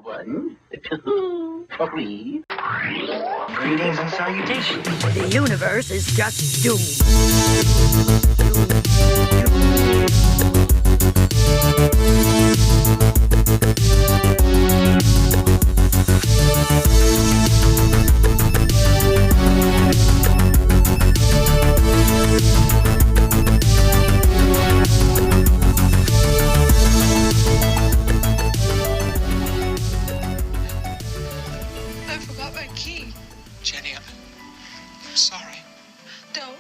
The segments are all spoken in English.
1, 2, 3. Greetings and salutations. The universe is just doomed. I forgot my key. Jenny, I'm sorry. Don't.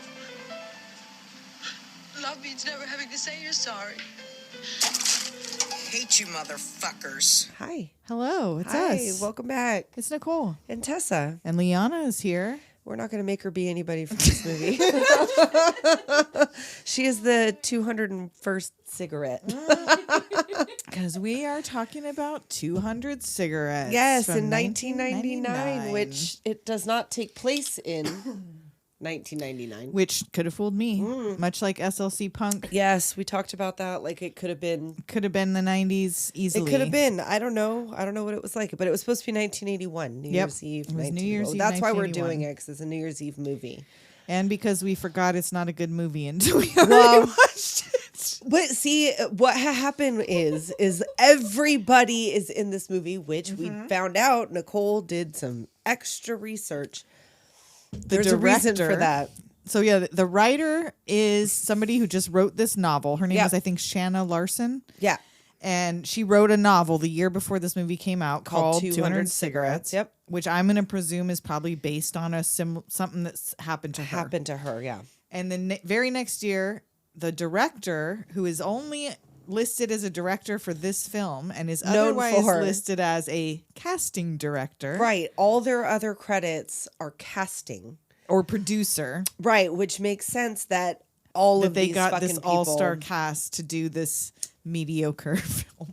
Love means never having to say you're sorry. Hate you motherfuckers. Hi. Hello, it's Hi, us. welcome back. It's Nicole. And Tessa. And Liana is here. We're not going to make her be anybody from this movie. She is the 201st cigarette. Because we are talking about 200 cigarettes. Yes, from in 1999, which it does not take place in 1999. Which could have fooled me, much like SLC Punk. Yes, we talked about that. Like it could have been. Could have been the 90s easily. It could have been. I don't know. I don't know what it was like, but it was supposed to be 1981, New Year's Eve. It was New Year's Eve. That's why we're 1981. doing it, because it's a New Year's Eve movie. And because we forgot it's not a good movie until we already watched it. But see, what happened is everybody is in this movie, which we found out. Nicole did some extra research. There's a reason for that. So yeah, the writer is somebody who just wrote this novel. Her name Yeah. is, I think, Shanna Larson. Yeah. And she wrote a novel the year before this movie came out Called called 200 200 Cigarettes. Yep. Which I'm going to presume is probably based on a something that's happened to her. Happened to her, yeah. And then very next year, the director, who is only listed as a director for this film and is Known otherwise for- listed as a casting director. Right. All their other credits are casting. Or producer. Right, which makes sense that all That of they these got fucking this people, all-star cast to do this mediocre film.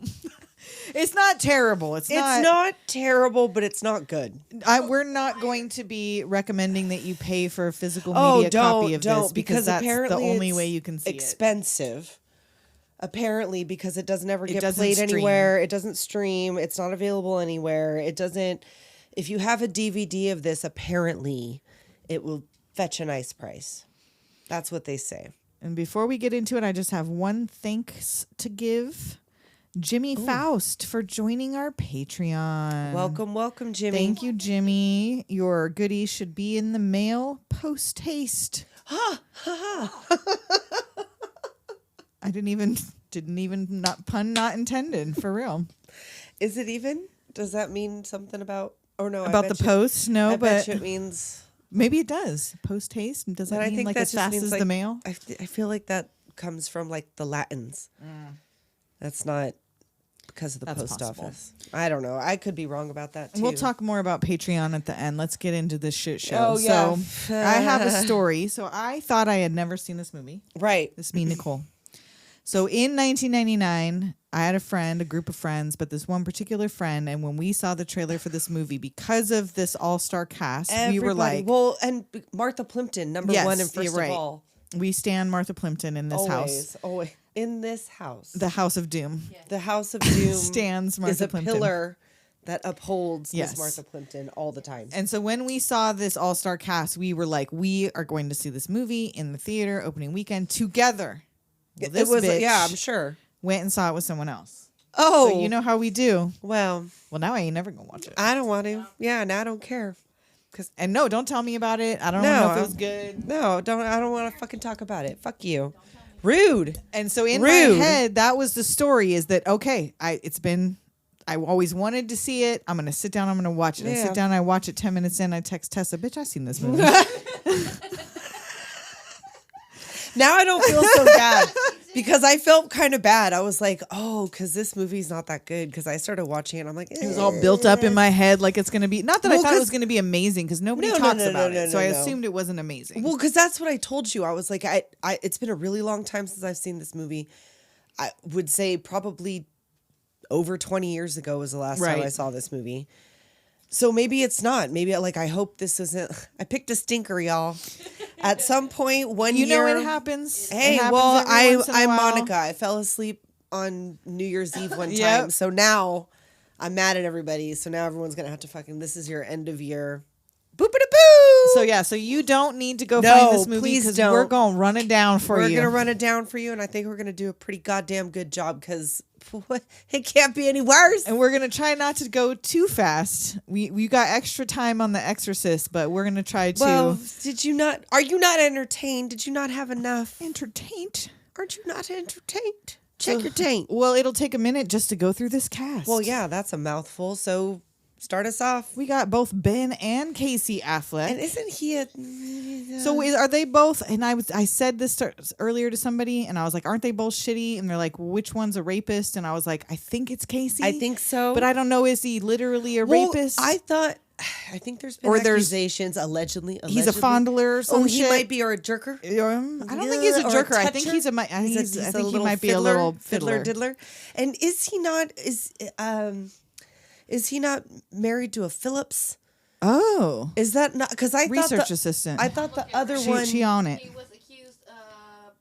It's not terrible. It's not terrible, but it's not good. We're not going to be recommending that you pay for a physical Oh, media copy of don't, this because that's the apparently only it's way you can see expensive. Apparently, because it doesn't ever get doesn't played stream. anywhere. It doesn't stream. It's not available anywhere. It doesn't. If you have a DVD of this, apparently, it will fetch a nice price. That's what they say. it. And before we get into it, I just have one thanks to give. Jimmy Faust for joining our Patreon. Welcome, Jimmy. Thank you, Jimmy. Your goodies should be in the mail post haste. I didn't even not pun not intended for real. Is it even? Does that mean something about? Or no? About the post? No, I but bet you it means. maybe it does. Post haste? Does But that I mean think like that as just fast means as like, the mail? I feel like that comes from like the Latins. That's not because of the That's post possible. office. I don't know. I could be wrong about that too. We'll talk more about Patreon at the end. Let's get into this shit show. Oh, yeah. So I have a story. So I thought I had never seen this movie. Right. This is me, Nicole. So in 1999, I had a group of friends, but this one particular friend, and when we saw the trailer for this movie, because of this all-star cast, we were like, well, and Martha Plimpton, number Yes, one and you're first right. of all. we stand Martha Plimpton in this house. Always. In this house. The House of Doom. The House of Doom Stands Martha is a Plimpton. pillar that upholds Yes. Miss Martha Plimpton all the time. And so when we saw this all-star cast, we were like, we are going to see this movie in the theater opening weekend together. Well, It this was, bitch yeah, I'm sure. went and saw it with someone else. Oh, So you know how we do. well, Well, now I ain't never gonna watch it. I don't want to. Yeah, and I don't care. And no, don't tell me about it. I don't No, know if it was good. No, I don't want to fucking talk about it. Fuck you. Rude. And so in Rude. my head, that was the story. Is that okay? I always wanted to see it. I'm gonna sit down. I'm gonna watch it. I Yeah. sit down. I watch it. 10 minutes in, I text Tessa, "Bitch, I seen this movie." Now I don't feel so bad because I felt kind of bad. I was like, oh, because this movie's not that good. Because I started watching it. I'm like, It was all built up in my head like it's gonna be. Not that I Well, thought it 'cause- was gonna be amazing because nobody No, talks no, about no, it. So I no. assumed it wasn't amazing. Well, because that's what I told you. I was like, I it's been a really long time since I've seen this movie. I would say probably over 20 years ago was the last time Right. I saw this movie. So maybe it's not. Maybe I hope this isn't. I picked a stinker, y'all. At some point, one you year. know it happens. Hey, It happens well, every once in a I'm while. Monica. I fell asleep on New Year's Eve one time, Yep. so now I'm mad at everybody. So now everyone's going to have to fucking, this is your end of year. Boop-a-da-boo! So yeah, so you don't need to go No, find this movie please because don't. we're going to run it down for We're you. going to run it down for you. And I think we're going to do a pretty goddamn good job because it can't be any worse. And we're going to try not to go too fast. We got extra time on The Exorcist, but we're going to try to... Well, are you not entertained? Did you not have enough? entertained. Aren't you not entertained? Check your taint. Well, it'll take a minute just to go through this cast. Well, yeah, that's a mouthful. So start us off. We got both Ben and Casey Affleck. And isn't he a... So are they both? And I said this earlier to somebody, and I was like, "Aren't they both shitty?" And they're like, "Which one's a rapist?" And I was like, "I think it's Casey. I think so. but I don't know. Is he literally a rapist? I think there's been accusations, allegedly. He's a fondler or some Oh, shit. he might be, or a jerker. I don't think he's a Or jerker. I toucher. think he's a. I think he little might be a little fiddler fiddler. diddler. And is he not? Is he not married to a Phillips? Oh, Is that not? Because I research thought assistant. I thought the other one. She on it. He was accused of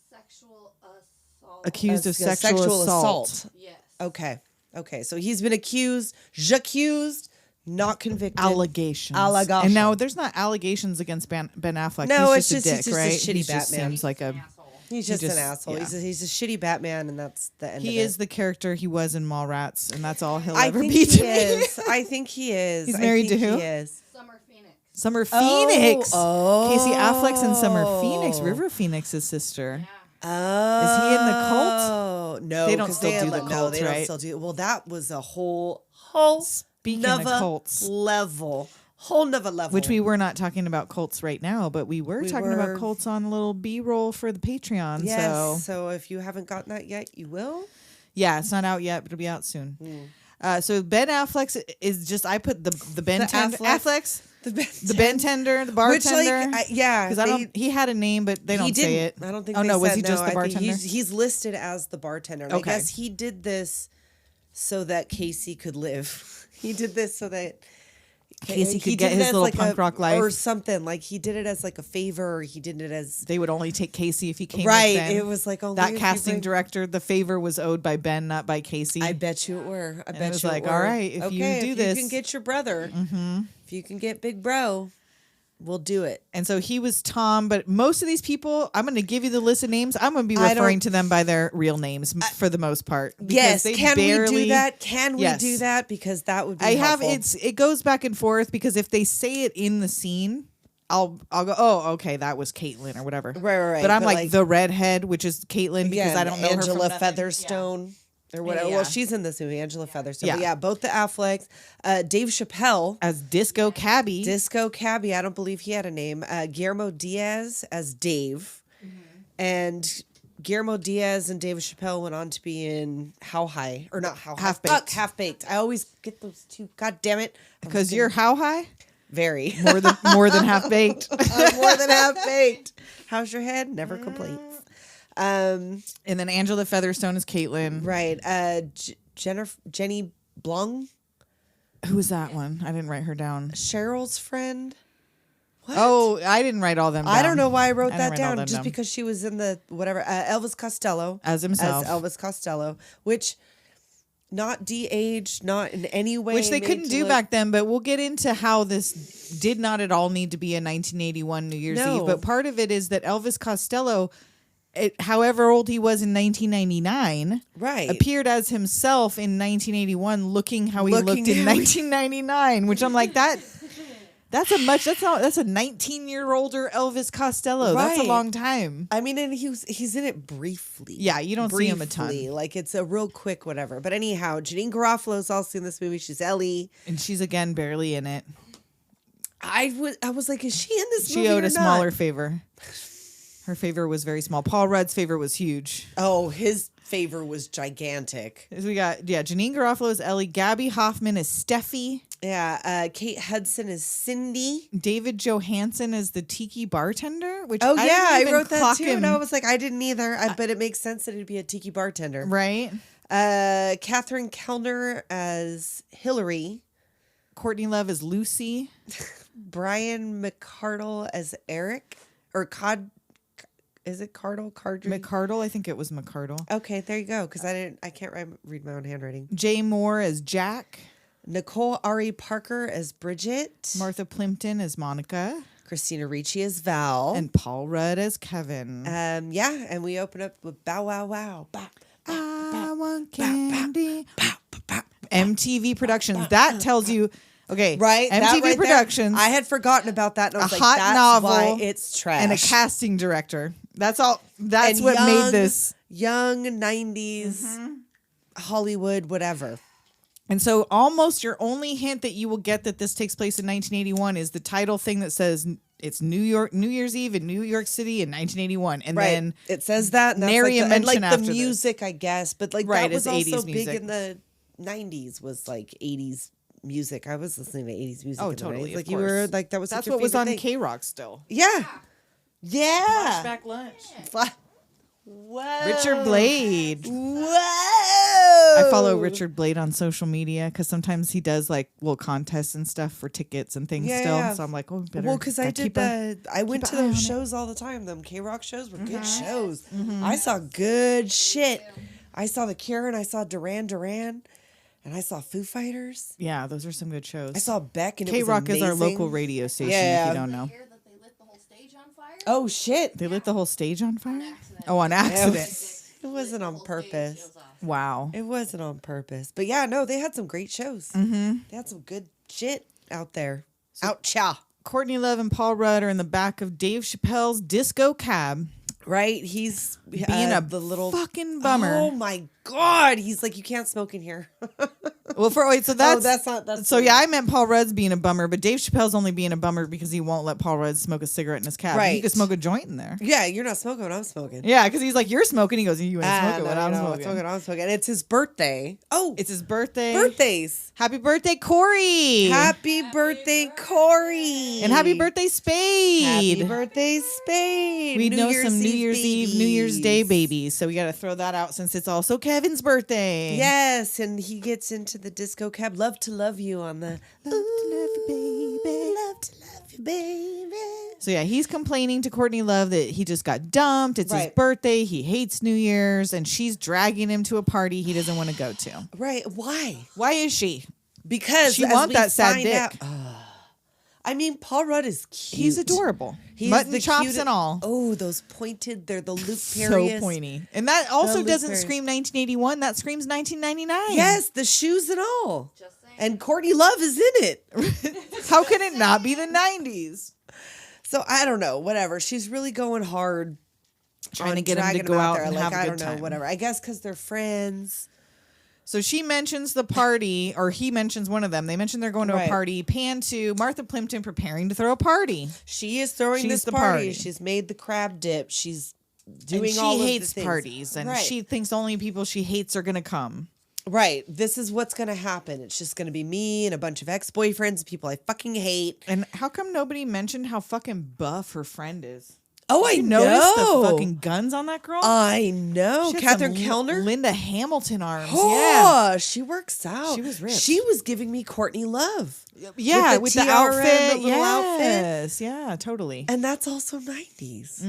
sexual assault. Accused of sexual assault. Yes. Okay. So he's been j'accused, not convicted. Allegations. And now there's not allegations against Ben Affleck. No, he's it's just a dick, right? a shitty He just Batman. seems like a. He's just an just- asshole. yeah. He's a shitty Batman, and that's the end of it. He is the character he was in Mallrats, and that's all he'll I ever think be he to me. is. I think he is. He's I married think to who? He is. Summer Phoenix. Summer Phoenix. Oh. Casey Affleck's in Summer Phoenix. River Phoenix's sister. Oh. Is he in the cult? Oh no, They don't 'cause still do the no, cult, they don't right? still do. Well, that was a whole Speaking of nother cults. level, whole nother level. Which we were not talking about cults right now, but we were talking about cults on a little B-roll for the Patreon. Yes. So if you haven't gotten that yet, you will. Yeah, it's not out yet, but it'll be out soon. So Ben Affleck's is just I put the Ben tender Affleck. the Ben tender, the bartender. Which, yeah, because he had a name, but they don't say it. I don't think. Oh they no, was said he just the I think bartender? He's listed as the bartender. And Okay. I guess he did this so that Casey could live. He did this so that Casey he could did get it his as little like punk rock life. or something. Like he did it as like a favor. Or he did it as They would only take Casey if he came. right. With Ben. It was like only that if you casting bring- director. The favor was owed by Ben, not by Casey. I bet you it were. I And bet it was you like, it were. all right, if you Okay, do if this- you can get your brother. If you can get Big Bro, we'll do it. And so he was Tom, but most of these people, I'm going to give you the list of names. I'm going to be I don't- referring to them by their real names for the most part. because Yes, they can we barely- do that? Can we Yes. do that? Because that would be I have helpful. it goes back and forth because if they say it in the scene, I'll go, oh, okay, that was Caitlin or whatever. Right. But I'm But, like, like- the redhead, which is Caitlin because I don't know her from Angela nothing. Featherstone or whatever. Yeah. Well, she's in this movie, Angela Featherstone. Yeah. But yeah, both the Afflecks. Dave Chappelle, As Disco Cabbie. Disco Cabbie. I don't believe he had a name. Guillermo Diaz as Dave, and Guillermo Diaz and David Chappelle went on to be in How High or not How High? Half-Baked. Fuck, Half Baked. I always get those two. God damn it! Because you're how high? very More than half baked. I'm more than half baked. How's your head? Never complains. And then Angela Featherstone is Caitlin. Right. Jenny Blung, Who was that one? I didn't write her down. Cheryl's friend. What? Oh, I didn't write all them down. I don't know why I wrote I didn't that write all down. them Just down. because she was in the whatever Elvis Costello As himself. as Elvis Costello, which not de-aged, not in any way, Which they made couldn't to do look- back then, but we'll get into how this did not at all need to be a 1981 New Year's No. Eve. But part of it is that Elvis Costello, however old he was in 1999, Right. appeared as himself in 1981, looking how he Looking looked in how he- 1999. Which I'm like that's a 19-year older Elvis Costello. That's a Right. long time. I mean, and he's in it briefly. Yeah, you don't see him a ton. Briefly. Like it's a real quick whatever. But anyhow, Janeane Garofalo's also in this movie. She's Ellie. And she's again barely in it. I was like, is she in this movie? She owed or a smaller not? favor. Her favor was very small. Paul Rudd's favor was huge. Oh, his favor was gigantic. We got Janeane Garofalo is Ellie, Gaby Hoffmann is Steffi, Yeah, Kate Hudson is Cindy. David Johansen is the tiki bartender. Which Oh I yeah, didn't I even wrote that clock too. him. And I was like, I didn't either. But it makes sense that it'd be a tiki bartender. Right. Catherine Kellner as Hillary. Courtney Love is Lucy. Brian McCardie as Eric. Or Is it Cardle? Cardry? McCardie, I think it was McCardie. Okay, there you go. Because I can't read my own handwriting. Jay Mohr as Jack. Nicole Ari Parker as Bridget. Martha Plimpton as Monica. Christina Ricci as Val. And Paul Rudd as Kevin. Yeah, and we open up with Bow Wow Wow. I want candy. MTV Productions. That tells you, okay, right? MTV right Productions. There, I had forgotten about that, and I was like, hot that's novel why it's trash. and a casting director. That's all. That's And what made this. Young 90s Hollywood, whatever. And so almost your only hint that you will get that this takes place in 1981 is the title thing that says it's New Year's Eve in New York City in 1981. And then it says that. And nary a and mention the after music, I guess. But like Right, that was it's 80s also big music. in the 90s was like 80s music. I was listening to 80s music. Oh, in the totally. 90s. Of Like you were course. like that was That's such your what was on favorite thing. K-Rock still. Yeah. Yeah. Flashback lunch. Whoa. Richard Blade. Whoa. I follow Richard Blade on social media because sometimes he does like little contests and stuff for tickets and things still. Yeah. So I'm like, oh, better. Well, because I gotta did keep a- I went keep to an eye on those it. shows all the time. Them K-Rock shows were good shows. I saw good shit. I saw The Cure and I saw Duran Duran and I saw Foo Fighters. Yeah, those are some good shows. I saw Beck and it was K-Rock is our amazing. local radio station Yeah. if you don't know. Hear that they lit the whole stage on fire? Oh shit! They lit the whole stage on fire? Oh, on It accident. wasn't on purpose. Wow. It wasn't on purpose. But yeah, no, they had some great shows. They had some good shit out there. Oucha. Courtney Love and Paul Rudd are in the back of Dave Chappelle's disco cab. Right? He's Being a the little fucking bummer. Oh my god! He's like, you can't smoke in here. Well, so that's not. That's so yeah, I meant Paul Rudd's being a bummer, but Dave Chappelle's only being a bummer because he won't let Paul Rudd smoke a cigarette in his cab. He Right. could smoke a joint in there. Yeah, you're not smoking when I'm smoking. Yeah, because he's like, you're smoking. He goes, you ain't smoking No, when I'm no, smoking. I'm smoking. And it's his birthday. Oh, It's his birthday. birthdays. Happy birthday, Corey. Happy birthday, Corey. And happy birthday, Spade. Happy birthday, Spade. We know some New Year's Eve, New Year's Day babies. babies, so we got to throw that out since it's also Kevin's birthday. Yes, and he gets into the disco cab. Love to love you on the Love to love you, baby. Love to love you, baby. So yeah, he's complaining to Courtney Love that he just got dumped. It's his Right. birthday. He hates New Year's, and she's dragging him to a party he doesn't want to go to. Right. Why? Why is she? Because She as want we that sad find dick. out- I mean, Paul Rudd is cute. He's adorable. He's Mutton the chops cutest- and all. Oh, those pointed. They're the Luke So Perry's. pointy. And that also Luke doesn't Perry. scream 1981. That screams 1999. Yes, the shoes and all. Just saying. And Courtney Love is in it. How can it not be the 90s? So I don't know. Whatever. She's really going hard. Trying on to get him to dragging go out there. and Like, have a I good don't know. time. Whatever. I guess because they're friends. So she mentions the party, or he mentions one of them. They mention they're going to a Right. party. Pan to Martha Plimpton preparing to throw a party. She is throwing She's this the party. party. She's made the crab dip. She's doing And she all of hates the things. parties, and Right. she thinks only people she hates are going to come. Right. This is what's going to happen. It's just going to be me and a bunch of ex-boyfriends, people I fucking hate. And how come nobody mentioned how fucking buff her friend is? Oh, I You know. noticed the fucking guns on that girl? I know. She had Catherine some Kellner. Linda Hamilton arms. Oh, she works out. She was ripped. She was giving me Courtney Love. Yeah, with with the the tiara and outfit. the little outfit. Yes, yeah, totally. And that's also 90s.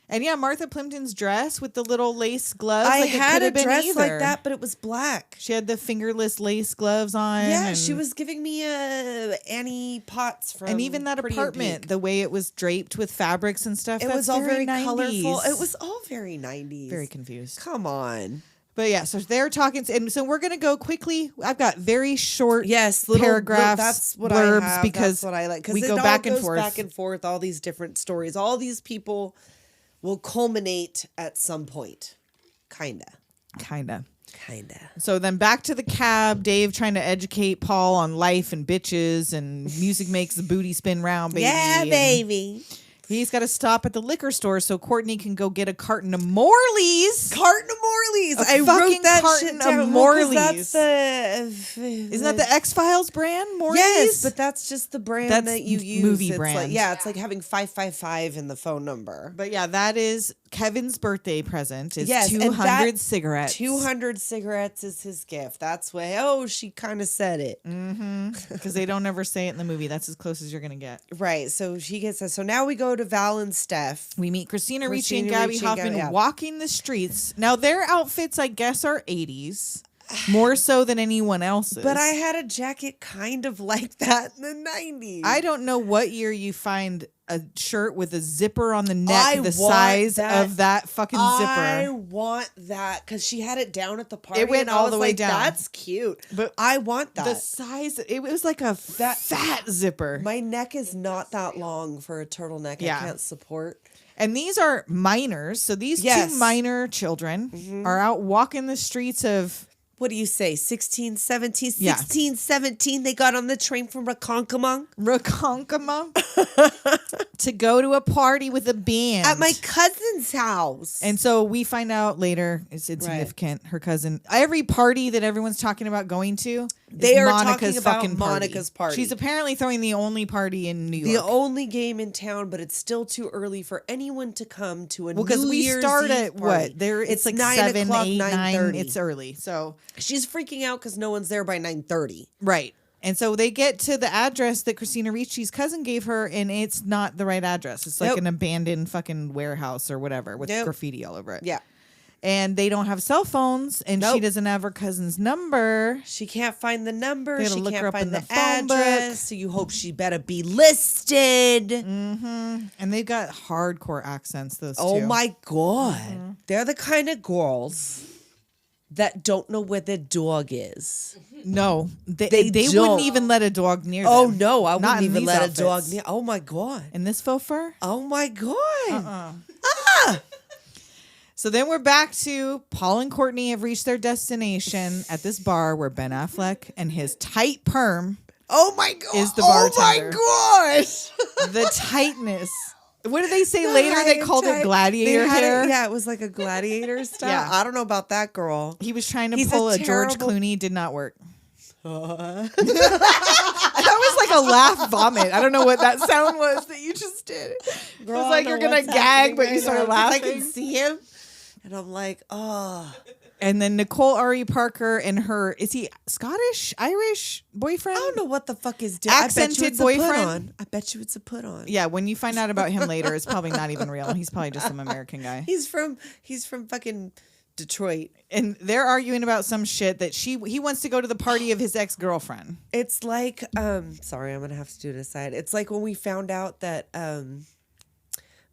And yeah, Martha Plimpton's dress with the little lace gloves. I like it had could a have been dress either. like that, but it was black. She had the fingerless lace gloves on. Yeah, and, she was giving me Annie Potts from And even that Pretty in apartment, Pink. the way it was draped with fabrics and stuff. It that's was all very 90s. colorful. It was all very 90s. very confused. Come on. But yeah, so they're talking, and so we're gonna go quickly. I've got very short, Yes, paragraphs, That's what blurbs I have. because that's what I like. we Because go it back all and goes forth. back and forth. All these different stories. All these people will culminate at some point. Kinda. kinda. So then back to the cab. Dave trying to educate Paul on life and bitches, and music makes the booty spin round, baby. yeah, and baby. He's got to stop at the liquor store so Courtney can go get a carton of Morley's. Carton of Morley's. A I wrote fucking that carton shit of down. Morley's. That's the. Isn't that the X-Files brand, Morley's? Yes, but that's just the brand That's that you use. movie it's brand. Like, yeah, it's like having 555 in the phone number. But yeah, that is Kevin's birthday present. Is Yes, and 200 that- cigarettes. 200 cigarettes is his gift. That's way. Oh, she kind of said it. Because they don't ever say it in the movie. That's as close as you're going to get. Right. So she gets that. So now we go go to Val and Steph. We meet Christina Ricci and Christina Gaby Ricci and Hoffmann Gaby, yeah. walking the streets. Now, their outfits, I guess, are 80s. More so than anyone else's. But I had a jacket kind of like that in the 90s. I don't know what year you find a shirt with a zipper on the neck the size of that fucking I zipper. want that because she had it down at the party. It went and I all was the way like, down. That's cute. But I want that. The size, it was like a fat zipper. My neck is not that long for a turtleneck. Yeah. I can't support. And these are minors. So these Yes. two minor children are out walking the streets of... What do you say? 16, 17, Yeah. 16, 17. They got on the train from Ronkonkoma to go to a party with a band. at my cousin's house. And so we find out later, it's insignificant, her cousin. Every party that everyone's talking about going to, They are Monica's talking about fucking Monica's party. She's apparently throwing the only party in New the York. only game in town, but it's still too early for anyone to come to a Well, because New we Year's start Eve at party. what? There, it's like 9 7, o'clock, 8, 9. 9:30. It's early. So She's freaking out because no one's there by 9:30. right. And so they get to the address that Christina Ricci's cousin gave her, and it's not the right address. It's like Nope. an abandoned fucking warehouse or whatever with Nope. graffiti all over it. Yeah. And they don't have cell phones, and she Nope. doesn't have her cousin's number. She can't find the number. They gotta She look her can't up in find the, the phone book. address. So you hope she better be listed. And they've got hardcore accents, those Oh two. my God. They're the kind of girls that don't know where their dog is. No, they don't. wouldn't even let a dog near them. Oh no, I Not wouldn't in even these let outfits. a dog near. Oh my God. In this faux fur? Oh my God. So then we're back to Paul and Courtney have reached their destination at this bar where Ben Affleck and his tight perm, Oh my God. Is the Oh bartender. my gosh. the tightness. What did they say later? They called it gladiator They had hair. yeah, it was like a gladiator style. Yeah. I don't know about that girl. He was trying to He's a pull a George terrible- Clooney, did not work. That was like a laugh vomit. I don't know what that sound was that you just did. It was like you're gonna gag, but you started laughing. I can see him, and I'm like, oh. And then Nicole Ari Parker and her, is he Scottish, Irish boyfriend? I don't know what the fuck is doing. I bet you Accented it's a put boyfriend? on. I bet you it's a put on. Yeah, when you find out about him later, it's probably not even real. He's probably just some American guy. He's from fucking Detroit. And they're arguing about some shit that he wants to go to the party of his ex-girlfriend. It's like sorry, I'm gonna have to do it aside. It's like when we found out that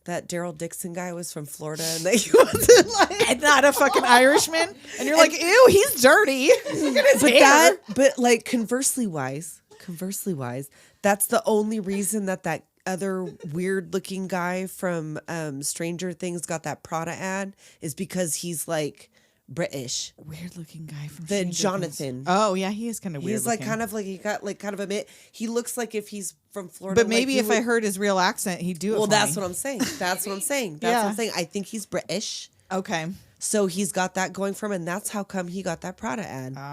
that Daryl Dixon guy was from Florida and that he wasn't like And not a fucking Irishman. And you're like, ew, he's dirty. Look at his hair. But like conversely wise, that's the only reason that other weird looking guy from Stranger Things got that Prada ad is because he's like British. Weird looking guy from The Stranger Jonathan. Things. Oh, yeah, he is kind of weird. He's like looking. kind of like he got like kind of a he looks like if he's from Florida. But maybe like if I heard his real accent, he'd do it. well, for that's me. what I'm saying. That's what I'm saying. I think he's British. Okay. So he's got that going for him, and that's how come he got that Prada ad. Oh, all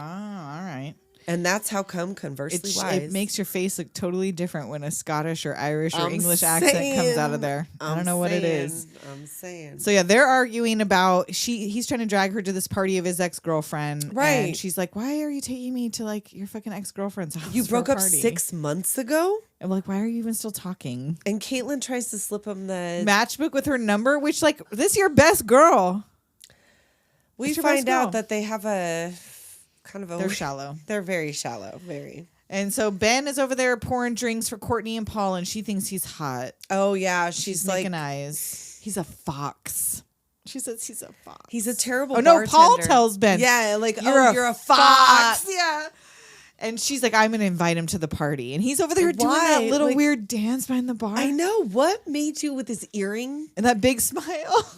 right. And that's how come conversely wise. It makes your face look totally different when a Scottish or Irish or I'm English accent comes out of saying, there. I I'm don't know what it saying, is. I'm saying. So yeah, they're arguing about he's trying to drag her to this party of his ex-girlfriend. Right. And she's like, why are you taking me to like your fucking ex-girlfriend's house? You for broke a up party? 6 months ago? I'm like, why are you even still talking? And Caitlin tries to slip him the Matchbook with her number, which like, this your best girl. we What's your best find out girl? that they have a kind of a They're shallow. They're very shallow, very. And so Ben is over there pouring drinks for Courtney and Paul, and she thinks he's hot. Oh yeah, She's she's like making eyes. He's a fox. She says he's a fox. he's a terrible Oh no, bartender. Paul tells Ben. Yeah, like You're a fox. Yeah. And she's like, I'm gonna invite him to the party. And he's over there doing Why? that little Like- weird dance behind the bar. I know. What made you with his earring? And that big smile.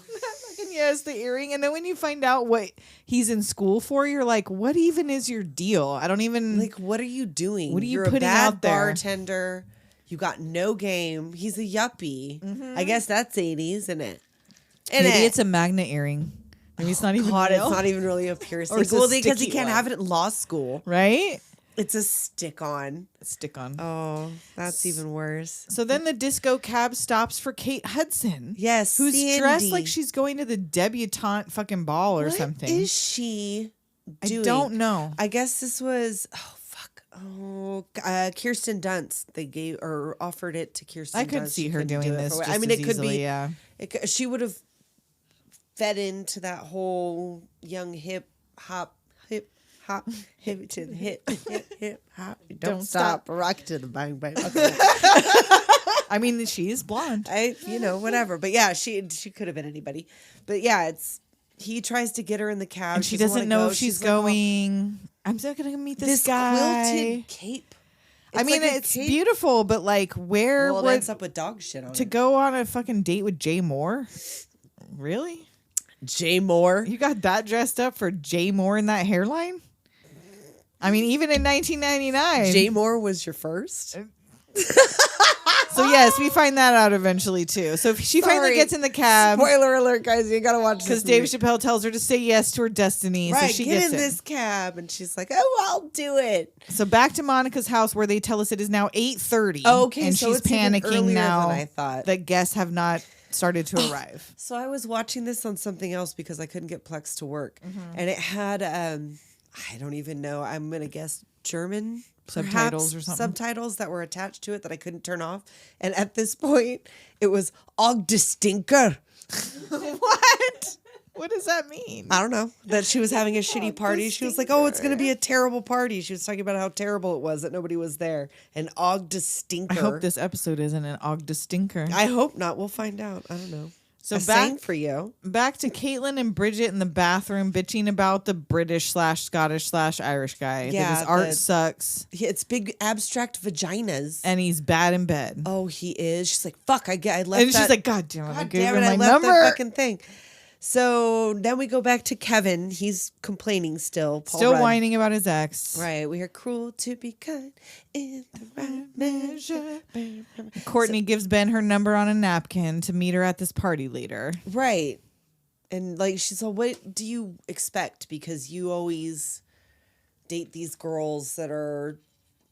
Yes, the earring. And then when you find out what he's in school for, you're like, what even is your deal? I don't even Like, what are you doing? What are you You're putting a bad out there? bartender. You got no game. He's a yuppie. I guess that's 80s, isn't it? maybe it's a magnet earring. Maybe it's not even God, real. it's not even really a piercing. Or it's a Well, because he sticky can't one. have it at law school. Right? It's a stick-on. Stick on. Oh, that's even worse. So then the disco cab stops for Kate Hudson. Yes, Who's Sandy. dressed like she's going to the debutante fucking ball or What something. is she doing? I don't know. I guess this was... Oh, fuck. Kirsten Dunst. They gave or offered it to Kirsten. I could Dunst. see She her couldn't doing do it this. for- Just I mean, as it could easily, be. Yeah. She would have fed into that whole young hip hop to the hip hop. Don't stop, rock to the bang bang. Okay. I mean, she's blonde. Whatever. But yeah, she could have been anybody. But yeah, he tries to get her in the cab. And she doesn't know if she's going. I'm still gonna meet this guy. Quilted cape. I mean, like a it's cape. beautiful, but like, where Well, it would ends up with dog shit on to it. go on a fucking date with Jay Mohr? Really? Jay Mohr. You got that dressed up for Jay Mohr in that hairline? I mean, even in 1999. Jay Mohr was your first? So yes, we find that out eventually too. So if she finally Sorry. gets in the cab, Spoiler alert, guys! You gotta watch because this Dave movie. Chappelle tells her to say yes to her destiny. Right, So she get gets in this cab, and she's like, "Oh, I'll do it." So back to Monica's house, where they tell us it is now 8:30. Okay, and so she's it's even panicking earlier now than I thought. that guests have not started to arrive. So I was watching this on something else because I couldn't get Plex to work, and it had I don't even know. I'm gonna guess German Subtitles perhaps, or something? Subtitles that were attached to it that I couldn't turn off. And at this point, it was Og de Stinker. What? What does that mean? I don't know. That she was having a shitty party. She was like, "Oh, it's gonna be a terrible party." She was talking about how terrible it was that nobody was there. And Og de Stinker. I hope this episode isn't an Ogda stinker. I hope not. We'll find out. I don't know. So I back sang for you. Back to Caitlin and Bridget in the bathroom bitching about the British/Scottish/Irish guy. Yeah, that his art the- sucks It's big abstract vaginas. and he's bad in bed. Oh, he is. She's like, "Fuck, I left." And she's like, God damn it, I God gave damn her it, my I left number. the fucking thing. So then we go back to Kevin. He's complaining still. Paul Still Rudd. whining about his ex. Right. We are cruel to be kind in the right measure. Courtney gives Ben her number on a napkin to meet her at this party later. Right. And like she's like, "What do you expect? Because you always date these girls that are,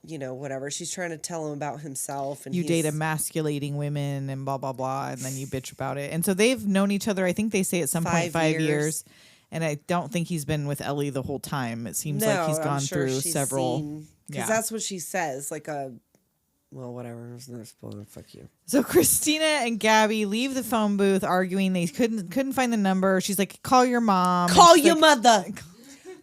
whatever." She's trying to tell him about himself, and You date he's- emasculating women and blah, blah, blah. And then you bitch about it. And so they've known each other, I think they say at some point, 5 years. And I don't think he's been with Ellie the whole time. It seems like he's I'm gone sure through she's several. because that's what she says. Like well, whatever. There's no spoiler. Fuck you. So Christina and Gaby leave the phone booth arguing they couldn't find the number. She's like, call your mom. Call And she's your like, mother.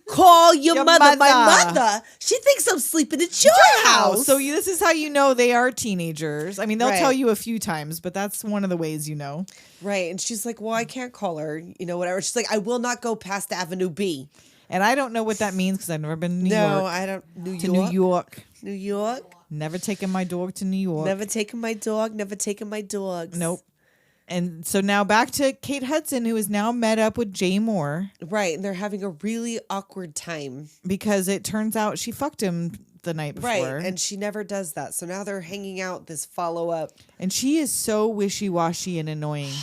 Call your Your mother. My mother. mother. She thinks I'm sleeping at your house. So this is how you know they are teenagers. I mean, they'll Right. tell you a few times, but that's one of the ways you know. Right. And she's like, "Well, I can't call her. Whatever." She's like, "I will not go past Avenue B." And I don't know what that means because I've never been to New No, York. I don't. New To York. New York. New York. Never taken my dog to New York. Never taken my dog. Never taken my dogs. Nope. And so now back to Kate Hudson, who is now met up with Jay Mohr Right. And they're having a really awkward time. because it turns out she fucked him the night before. Right. And she never does that. So now they're hanging out this follow up. And she is so wishy-washy and annoying.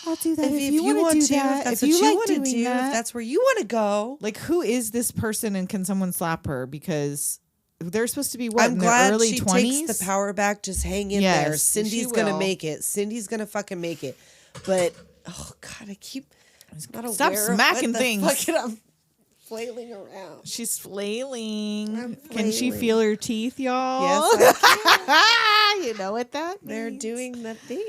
I'll do that if, you want to do if that. that's if what you like want to doing do, that. if that's where you want to go. Like, who is this person and can someone slap her? Because they're supposed to be, what, I'm in glad their early she 20s? takes the power back. Just hang in Yes, there. she Cindy's going to will. make it. Cindy's going to fucking make it. But, oh, God, I keep not Stop aware of smacking what the things. fuck I'm flailing around. She's flailing. I'm Can she flailing. feel her teeth, y'all? Yes, I You know what that They're means. doing the thing.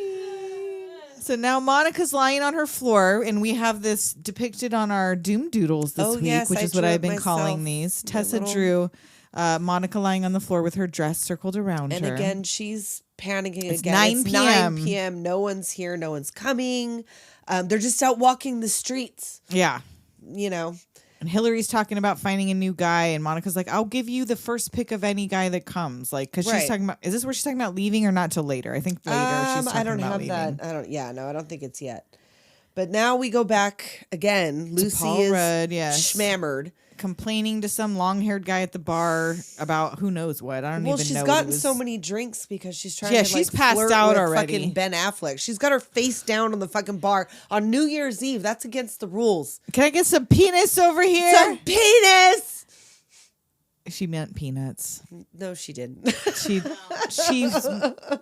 So now Monica's lying on her floor, and we have this depicted on our Doom Doodles this Oh, week, yes, which I is what drew I've it been calling myself. these. The Tessa little- drew Monica lying on the floor with her dress circled around And her. again, she's panicking It's again. 9 It's p.m. 9 p.m. No one's here. No one's coming. They're just out walking the streets, Yeah. And Hillary's talking about finding a new guy, and Monica's like, I'll give you the first pick of any guy that comes. Like, because Right. she's talking about, is this where she's talking about leaving or not till later? I think later she's talking I don't about have leaving. that. I don't think it's yet. But now we go back again. Lucy Paul is Rudd, yes. schmammered. Complaining to some long-haired guy at the bar about who knows what. I don't Well, even she's know. gotten what it was. so many drinks because she's trying Yeah, to she's like passed flirt out with already. fucking Ben Affleck. She's got her face down on the fucking bar on New Year's Eve. That's against the rules. Can I get some penis over here? Some penis. She meant peanuts. No, she didn't.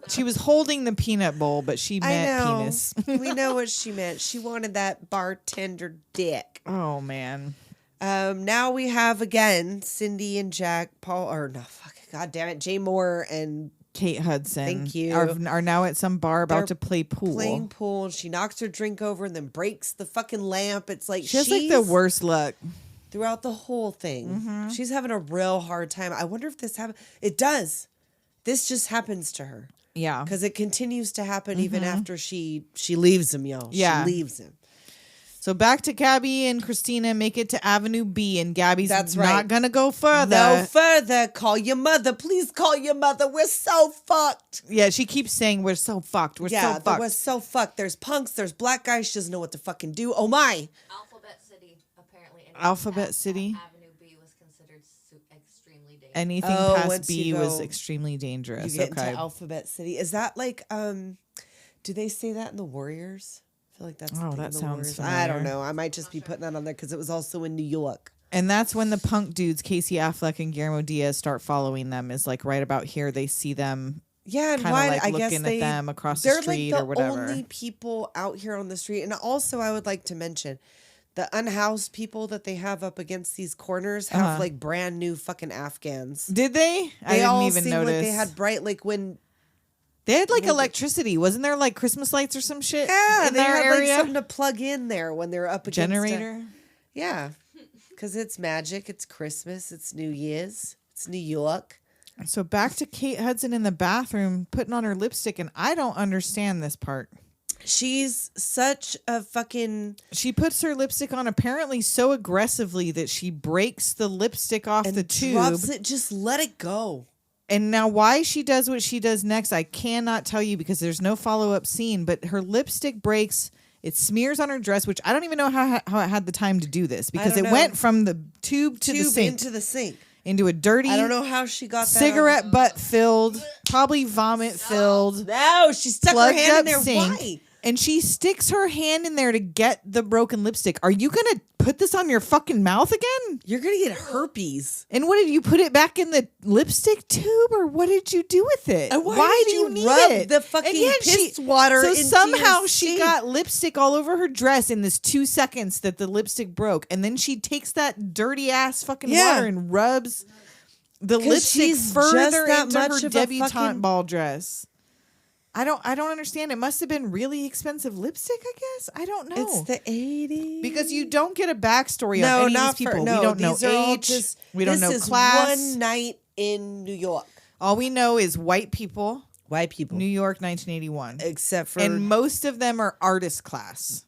She was holding the peanut bowl, but she I meant know. penis. We know what she meant. She wanted that bartender dick. Oh man. Now we have again Cindy and Jack, Paul, or no, fuck, god damn it, Jay Mohr and Kate Hudson. Thank you. Are now at some bar about to play pool. Playing pool, and she knocks her drink over and then breaks the fucking lamp. It's like She has like the worst luck throughout the whole thing. She's having a real hard time. I wonder if this happens. It does. This just happens to her. Yeah. Because it continues to happen even after she leaves him, y'all. Yeah. She leaves him. So back to Gaby and Christina make it to Avenue B, and Gabby's That's right. not going to go further. No further. Call your mother. Please call your mother. We're so fucked. Yeah, she keeps saying we're so fucked. We're so fucked. We're so fucked. There's punks. There's black guys. She doesn't know what to fucking do. Oh, my. Alphabet City, apparently. Alphabet City? Avenue B was considered extremely dangerous. Anything once past B you was go- extremely dangerous. You get Okay. into Alphabet City. Is that like, do they say that in the Warriors? I feel like that's the Oh, thing that in the sounds Warriors. I don't familiar. know. I might just be putting that on there because it was also in New York. And that's when the punk dudes, Casey Affleck and Guillermo Diaz, start following them. Is like right about here. They see them Yeah, and kind of why? like I guess looking at them across the they're street like or whatever. the only people out here on the street. And also, I would like to mention the unhoused people that they have up against these corners have like brand new fucking Afghans. Did they? I They didn't all even seem notice. like they had bright, like when. They had like electricity. Wasn't there like Christmas lights or some shit? Yeah, in they their had area? like something to plug in there when they're up against Generator. Yeah, because it's magic. It's Christmas. It's New Year's. It's New York. So back to Kate Hudson in the bathroom putting on her lipstick, and I don't understand this part. She's such a fucking. She puts her lipstick on apparently so aggressively that she breaks the lipstick off And the tube. drops it. Just let it go. And now why she does what she does next, I cannot tell you because there's no follow-up scene, but her lipstick breaks. It smears on her dress, which I don't even know how it had the time to do this because don't it know. went from the tube to the sink. Into the sink. Into a dirty, I don't know how she got that. cigarette butt filled, probably vomit filled. No, she stuck her plugged hand in up there. sink, Why? and she sticks her hand in there to get the broken lipstick. Are you gonna put this on your fucking mouth again? You're gonna get herpes. And what did you put it back in the lipstick tube, or what did you do with it? And why did do you need rub it? the fucking And yet piss water So into somehow your she sink? got lipstick all over her dress in this 2 seconds that the lipstick broke, and then she takes that dirty ass fucking Yeah. water and rubs the 'Cause lipstick she's further just that into much her of a debutante fucking- ball dress. I don't understand. It must have been really expensive lipstick, I guess. I don't know. It's the 80s. Because you don't get a backstory no, on any not of these people. For, no, we don't know these are all age. just, We don't know this is class. one night in New York. All we know is white people, White people. New York, 1981. Except for. And most of them are artist class.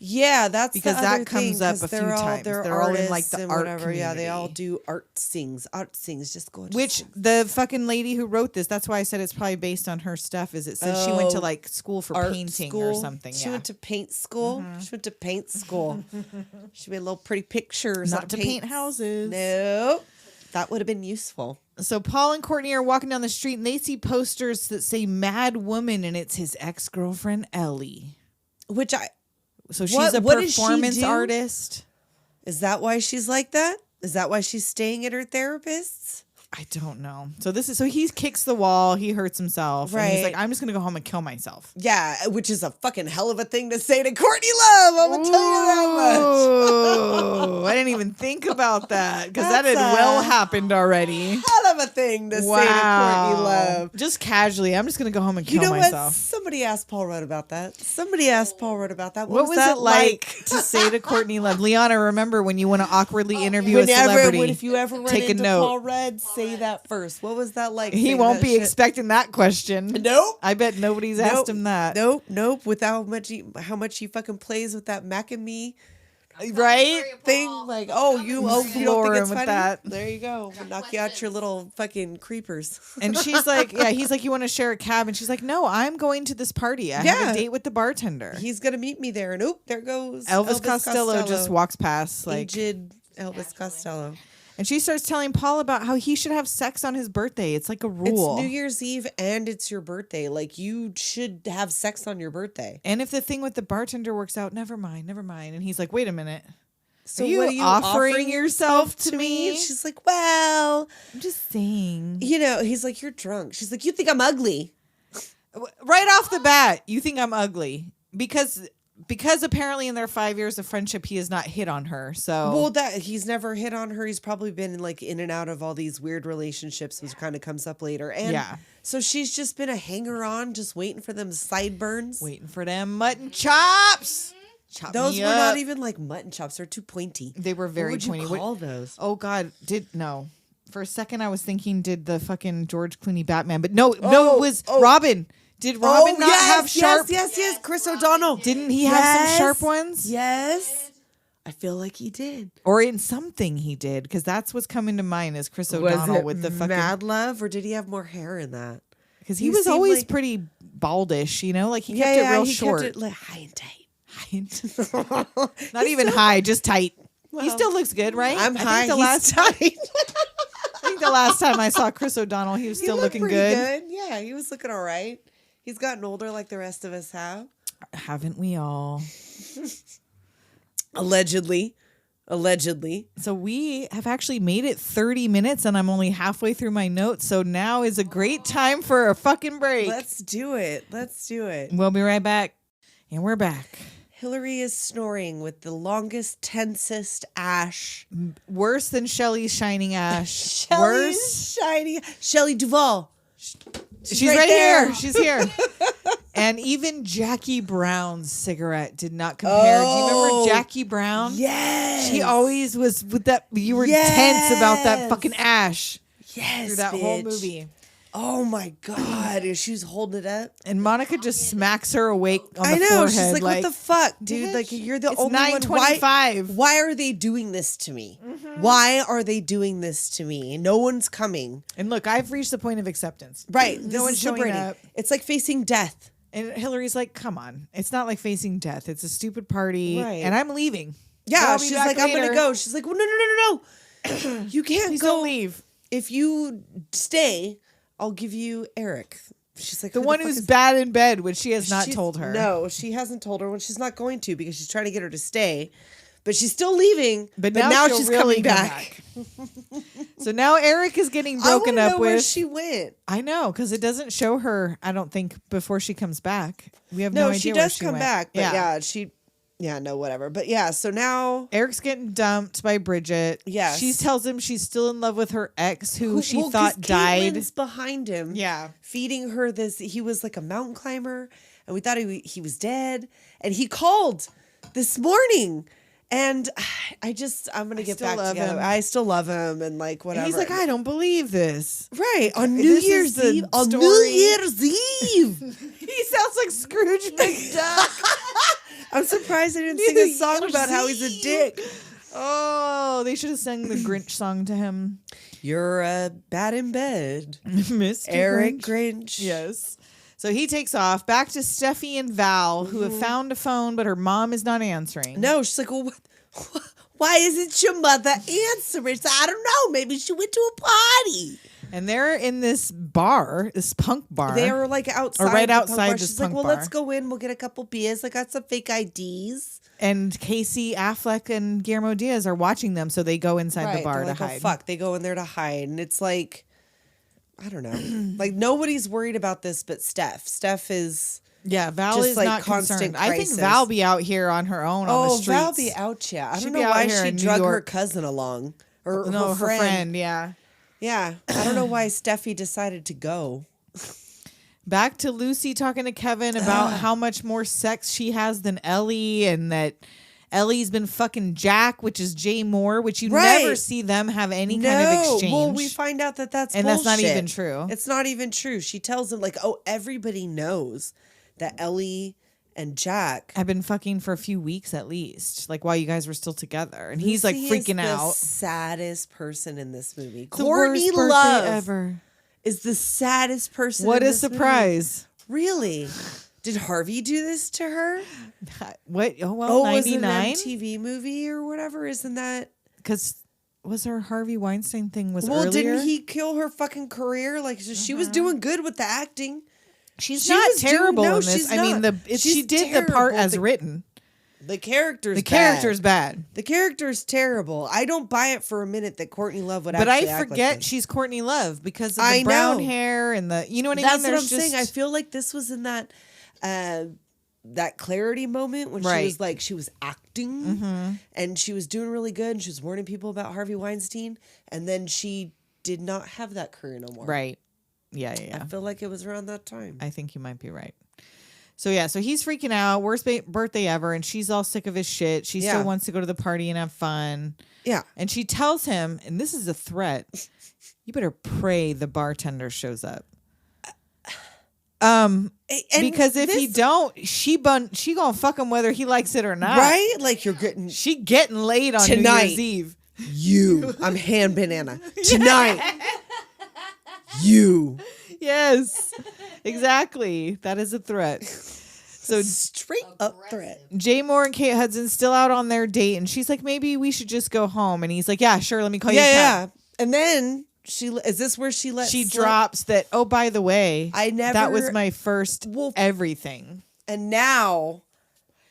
Yeah, that's Because the that other comes thing, up 'cause a few they're all, times. They're They're all in, like, artists the and art whatever. Yeah, they all community. do art sings. Art sings, just gorgeous. Which the fucking lady who wrote this, that's why I said it's probably based on her stuff, is it says she went to like school for art painting school. or something. She Yeah. went to paint school. She went to paint school. She made little pretty pictures. Not out to of paint paints. houses. No, that would have been useful. So Paul and Courtney are walking down the street and they see posters that say Mad Woman and it's his ex-girlfriend Ellie. Which I So she's What- a what does she performance do? artist. is that why she's like that? Is that why she's staying at her therapist's? I don't know. So he kicks the wall, he hurts himself. And he's Right. like, I'm just gonna go home and kill myself. Yeah, which is a fucking hell of a thing to say to Courtney Love. I'm gonna tell you that much. Oh, I didn't even think about that because that had That's well a- happened already. Hell of a thing to say to Courtney Love. Just casually, I'm just gonna go home and You kill know myself. what? Somebody asked Paul Rudd about that. Somebody asked Paul Rudd about that. What was that it like to say to Courtney Love? Liana, remember when you want to awkwardly interview a Whenever, celebrity? if you ever run take a into note. Paul Rudd, say that first. What was that like? He saying won't that be shit? expecting that question. Nope. I bet nobody's asked him that. Nope. With how much he fucking plays with that Mac and Me Right? thing, like, you don't Floor think him it's with funny? that. There you go. We'll knock you out your little fucking creepers. And she's like, yeah, he's like, you want to share a cab? And she's like, no, I'm going to this party. I have Yeah. a date with the bartender. He's gonna meet me there, and there goes Elvis Costello just walks past, like, aged Elvis Costello. and she starts telling Paul about how he should have sex on his birthday. It's like a rule. It's New Year's Eve and it's your birthday. Like, you should have sex on your birthday. And if the thing with the bartender works out, never mind. And he's like, wait a minute. So Are you what are you offering yourself to me? She's like, well, I'm just saying. he's like, you're drunk. She's like, you think I'm ugly? Right off the bat, you think I'm ugly because because apparently in their 5 years of friendship, he has not hit on her. So Well, that he's never hit on her. He's probably been like in and out of all these weird relationships, which kind of comes up later. And Yeah. so she's just been a hanger on, just waiting for them sideburns. waiting for them mutton chops. Chop Those me were up. not even like mutton chops. They're too pointy. They were very what would pointy. you call those? Oh God, no. For a second, I was thinking, did the fucking George Clooney Batman? But no, it was Robin. Did Robin not have sharp? Yes. Chris O'Donnell. Didn't he have some sharp ones? Yes. I feel like he did. Or in something he did, because that's what's coming to mind is Chris O'Donnell with the fucking Mad Love, or did he have more hair in that? because he you was seem always like- pretty baldish, you know, like he kept it real he short. kept it like high and tight. Not even high, just tight. He Well, still looks good, right? I'm I high. think the He's last tight. I think the last time I saw Chris O'Donnell, he was still He looked looking pretty good. Yeah, he was looking all right. He's gotten older like the rest of us have. Haven't we all? Allegedly. So we have actually made it 30 minutes and I'm only halfway through my notes. So now is a great time for a fucking break. Let's do it. We'll be right back. And we're back. Hillary is snoring with the longest, tensest ash. Worse than Shelley's shining ash. Shelley's shiny. Shelley Duvall. She's right right there. here. She's here. And even Jackie Brown's cigarette did not compare. Do you remember Jackie Brown? Yes. She always was with that. You were tense about that fucking ash Yes, through that whole bitch. movie. Oh my God. And she was holding it up. And Monica just smacks her awake on the I know. forehead. She's like, what the fuck, dude? bitch, Like, you're the it's only one. 9:25. Why are they doing this to me? Why are they doing this to me? No one's coming. And look, I've reached the point of acceptance. Right. No This one's is showing liberating. up. It's like facing death. And Hillary's like, come on. It's not like facing death. It's a stupid party. Right. And I'm leaving. Yeah. I'll be She's back like, I'm going later. to go. She's like, well, no. You can't Please go. don't leave. If you stay, I'll give you Eric. She's like, The who one fuck who's is- bad in bed, which she has not She's- told her. No, she hasn't told her when she's not going to because she's trying to get her to stay. But she's still leaving. But now she'll she's really coming come back. So now Eric is getting I broken wanna up know with. where she went. I know, because it doesn't show her, I don't think, before she comes back. We have no, No, idea she where does she come went. back. But no, whatever. But yeah, so now Eric's getting dumped by Bridget. Yes. She tells him she's still in love with her ex who she well, 'cause thought died. Caitlin's behind him. Yeah. Feeding her this. He was like a mountain climber, and we thought he was dead. And he called this morning. And I'm going to get still back love together. him. I still love him and like whatever. And he's like, I don't believe this. Right. On New This is Year's the Eve. On New story. Year's Eve. He sounds like Scrooge McDuck. I'm surprised they didn't sing a song Year's about how he's a dick. Oh, they should have sang the Grinch song to him. You're bad in bed. Mr. Eric Grinch. Grinch. Yes. So he takes off back to Steffi and Val, who have found a phone, but her mom is not answering. No, she's like, well, why isn't your mother answering? So I don't know. Maybe she went to a party. And they're in this bar, this punk bar. They were like outside. Or right the punk outside bar. this She's like, punk well, bar. let's go in. We'll get a couple beers. I got some fake IDs. And Casey Affleck and Guillermo Diaz are watching them, so they go inside the bar They're to like, hide. oh, fuck. They go in there to hide. And it's like, I don't know. Like, nobody's worried about this but Steph. Steph is... Yeah, Val Just is like not constant concerned. I think crisis. Val be out here on her own on the streets. Val be out, yeah. I She'd don't be know out why here she in New drug her York. cousin along. Or No, her friend. yeah. Yeah. I don't know why Steffi decided to go. Back to Lucy talking to Kevin about how much more sex she has than Ellie, and that Ellie's been fucking Jack, which is Jay Mohr, which you Right. never see them have any kind of exchange. Well, we find out that that's And that's not bullshit. even true. It's not even true. She tells him, like, oh, everybody knows that Ellie and Jack... I've been fucking for a few weeks at least, like while you guys were still together, and he's like Lucy is freaking the out. saddest person in this movie. The Courtney worst birthday Love ever. is the saddest person What in a this movie. surprise! Really? Did Harvey do this to her? What? Oh well, Was it an 99. MTV movie or whatever? Isn't that... Because was her Harvey Weinstein thing was Well, earlier? didn't he kill her fucking career? Like, she was doing good with the acting. She's She not was doing- terrible no, in this. she's I mean, not. she She's did the part terrible. as written. The character's The bad. character's bad. The character's terrible. I don't buy it for a minute that Courtney Love would But actually I act forget like this. she's Courtney Love because of the I brown know. hair and the, you know what I That's mean? what I'm There's saying. I just- feel like this was in that that clarity moment when Right. she was like, she was acting and she was doing really good and she was warning people about Harvey Weinstein. And then she did not have that career no more. Right. Yeah. I feel like it was around that time. I think you might be right. So so he's freaking out. Worst birthday ever. And she's all sick of his shit. She still wants to go to the party and have fun. Yeah. And she tells him, and this is a threat, you better pray the bartender shows up. And Because if he don't, she gonna fuck him whether he likes it or not. Right? Like you're getting She getting laid on Tonight. New Year's Eve. you. I'm hand banana. Tonight. You. Yes. Exactly. That is a threat. So Straight up threat. Jay Mohr and Kate Hudson still out on their date, and she's like, maybe we should just go home. And he's like, yeah, sure, let me call you a cab. Yeah. And then is this where she lets She slip? drops that, oh, by the way, that was never- my first everything. And now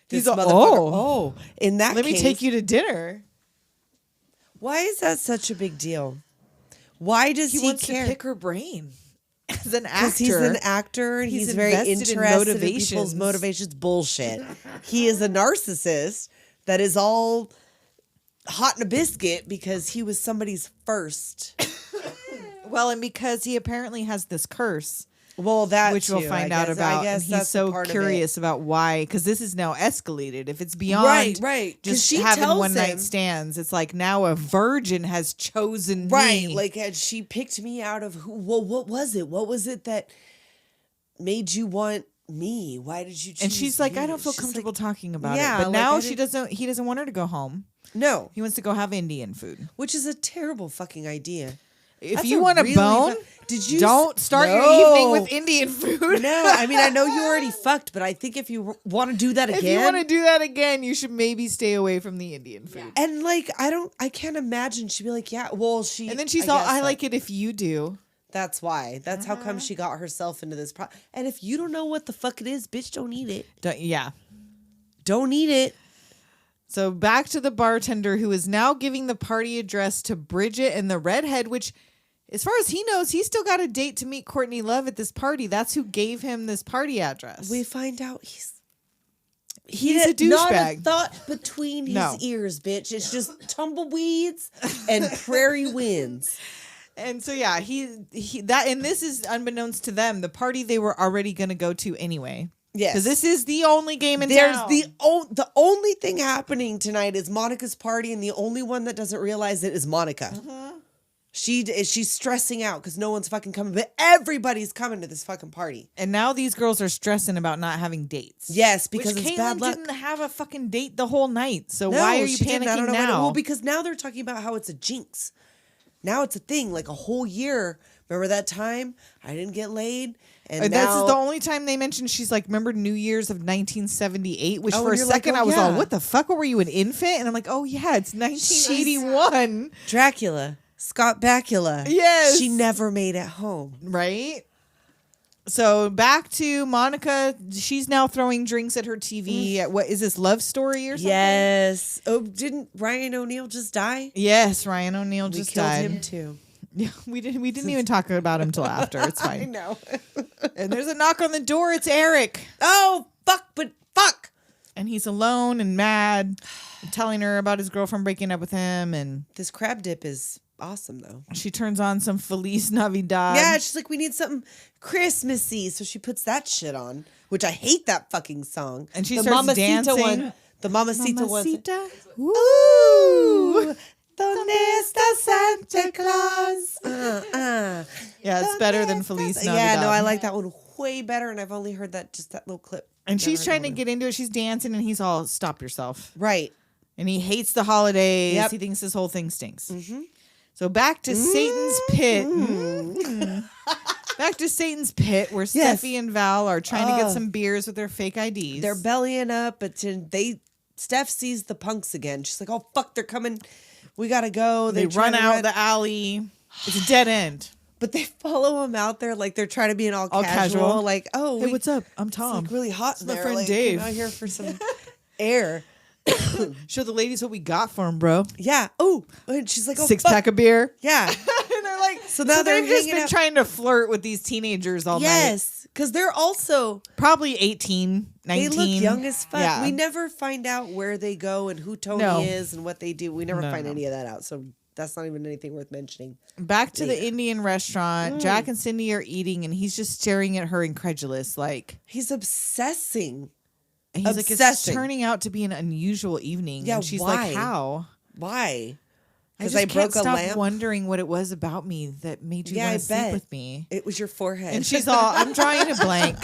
He's this all, motherfucker. In that let case, me take you to dinner. Why is that such a big deal? Why does he wants care? to pick her brain as an actor. Because he's an actor and he's very invested in interested in motivations. people's motivations. Bullshit. He is a narcissist that is all hot in a biscuit because he was somebody's first. Well, and because he apparently has this curse. Well, that which we'll too, find I out guess. about. I guess and that's he's so part of curious it. about why, because this is now escalated. If it's beyond right. 'Cause just she having tells one night him- stands, it's like now a virgin has chosen Right. me. Like, had she picked me out of who? Well, what was it? What was it that made you want me? Why did you choose and she's like, me? I don't feel She's comfortable like, talking about yeah, it. But like, now I he didn't- doesn't want her to go home. No. He wants to go have Indian food. Which is a terrible fucking idea. If That's you a want a really bone, did you don't start your No. evening with Indian food. No, I mean, I know you already fucked, but I think if you want to do that If again. you want to do that again, you should maybe stay away from the Indian food. And like, I can't imagine she'd be like, yeah, well, she. And then she's all, guess I that- like it if you do. That's why. That's how come she got herself into this. And if you don't know what the fuck it is, bitch, don't eat it. Yeah. Don't eat it. So back to the bartender who is now giving the party address to Bridget and the redhead, which, as far as he knows, he's still got a date to meet Courtney Love at this party. That's who gave him this party address. We find out he's a not a douchebag. thought between his No. ears, bitch. It's just tumbleweeds and prairie winds. And so yeah, and this is unbeknownst to them, the party they were already going to go to anyway. Yes. Because this is the only game in There's town. the only thing happening tonight is Monica's party, and the only one that doesn't realize it is Monica. She's stressing out because no one's fucking coming, but everybody's coming to this fucking party. And now these girls are stressing about not having dates. Yes, because Which it's Caitlin bad luck. didn't have a fucking date the whole night. So No, why are you she didn't. I don't panicking know why- now? Well, because now they're talking about how it's a jinx. Now it's a thing, like a whole year. Remember that time I didn't get laid? And This now, is the only time they mentioned she's like, remember New Year's of 1978? Which Oh, for a and you're like, second oh, I was all, yeah. what the fuck? Were you an infant? And I'm like, oh yeah, it's 1981. Dracula, Scott Bakula. Yes. She never made it home. Right? So back to Monica. She's now throwing drinks at her TV. At what is this, Love Story or something? Yes. Oh, didn't Ryan O'Neal just die? Yes, Ryan O'Neal We just killed died. him too. Yeah, we didn't even talk about him till after. It's fine. I know. And there's a knock on the door. It's Eric. Oh, fuck. And he's alone and mad, and telling her about his girlfriend breaking up with him. And This crab dip is awesome, though. she turns on some Feliz Navidad. Yeah, she's like, we need something Christmassy. So she puts that shit on, which I hate that fucking song. And she the starts Mamacita dancing. one. The Mamacita one. Mamacita. Ooh. ¿Dónde está Santa Claus? Yeah, it's better than Feliz Navidad. Yeah, no, I like that one way better, and I've only heard that little clip. And she's Never trying heard to it. get into it. She's dancing, and he's all, stop yourself. Right. And he hates the holidays. Yep. He thinks this whole thing stinks. So back to Satan's pit. Back to Satan's pit, where Yes. Steffi and Val are trying to get some beers with their fake IDs. They're bellying up, but Steph sees the punks again. She's like, oh, fuck, they're coming. We gotta go. They They're run trying to out the alley. It's a dead end. But they follow him out there like they're trying to be an all All casual. casual. Like, oh, Hey, what's up? I'm It's Tom. like really hot It's in my there. friend like, Dave. I'm out here for some air. Show the ladies what we got for him, bro. Yeah. Oh, and she's like, oh, Six fuck. pack of beer. Yeah. And they're like, So now they're they've just hanging been out- trying to flirt with these teenagers all night. Yes, because they're also Probably 18, 19. They look young as fuck. Yeah. We never find out where they go and who Tony No. is and what they do. We never find No. any of that out. So that's not even anything worth mentioning. Back to the Indian restaurant. Jack and Cindy are eating, and he's just staring at her incredulous, like He's obsessing. and he's like, it's Obsessing. turning out to be an unusual evening. Yeah, and she's why? like, how? Why? I Because just I can't broke a stop lamp. wondering what it was about me that made you Yeah, want I to sleep bet. with me. It was your forehead. And she's all, I'm trying to blank.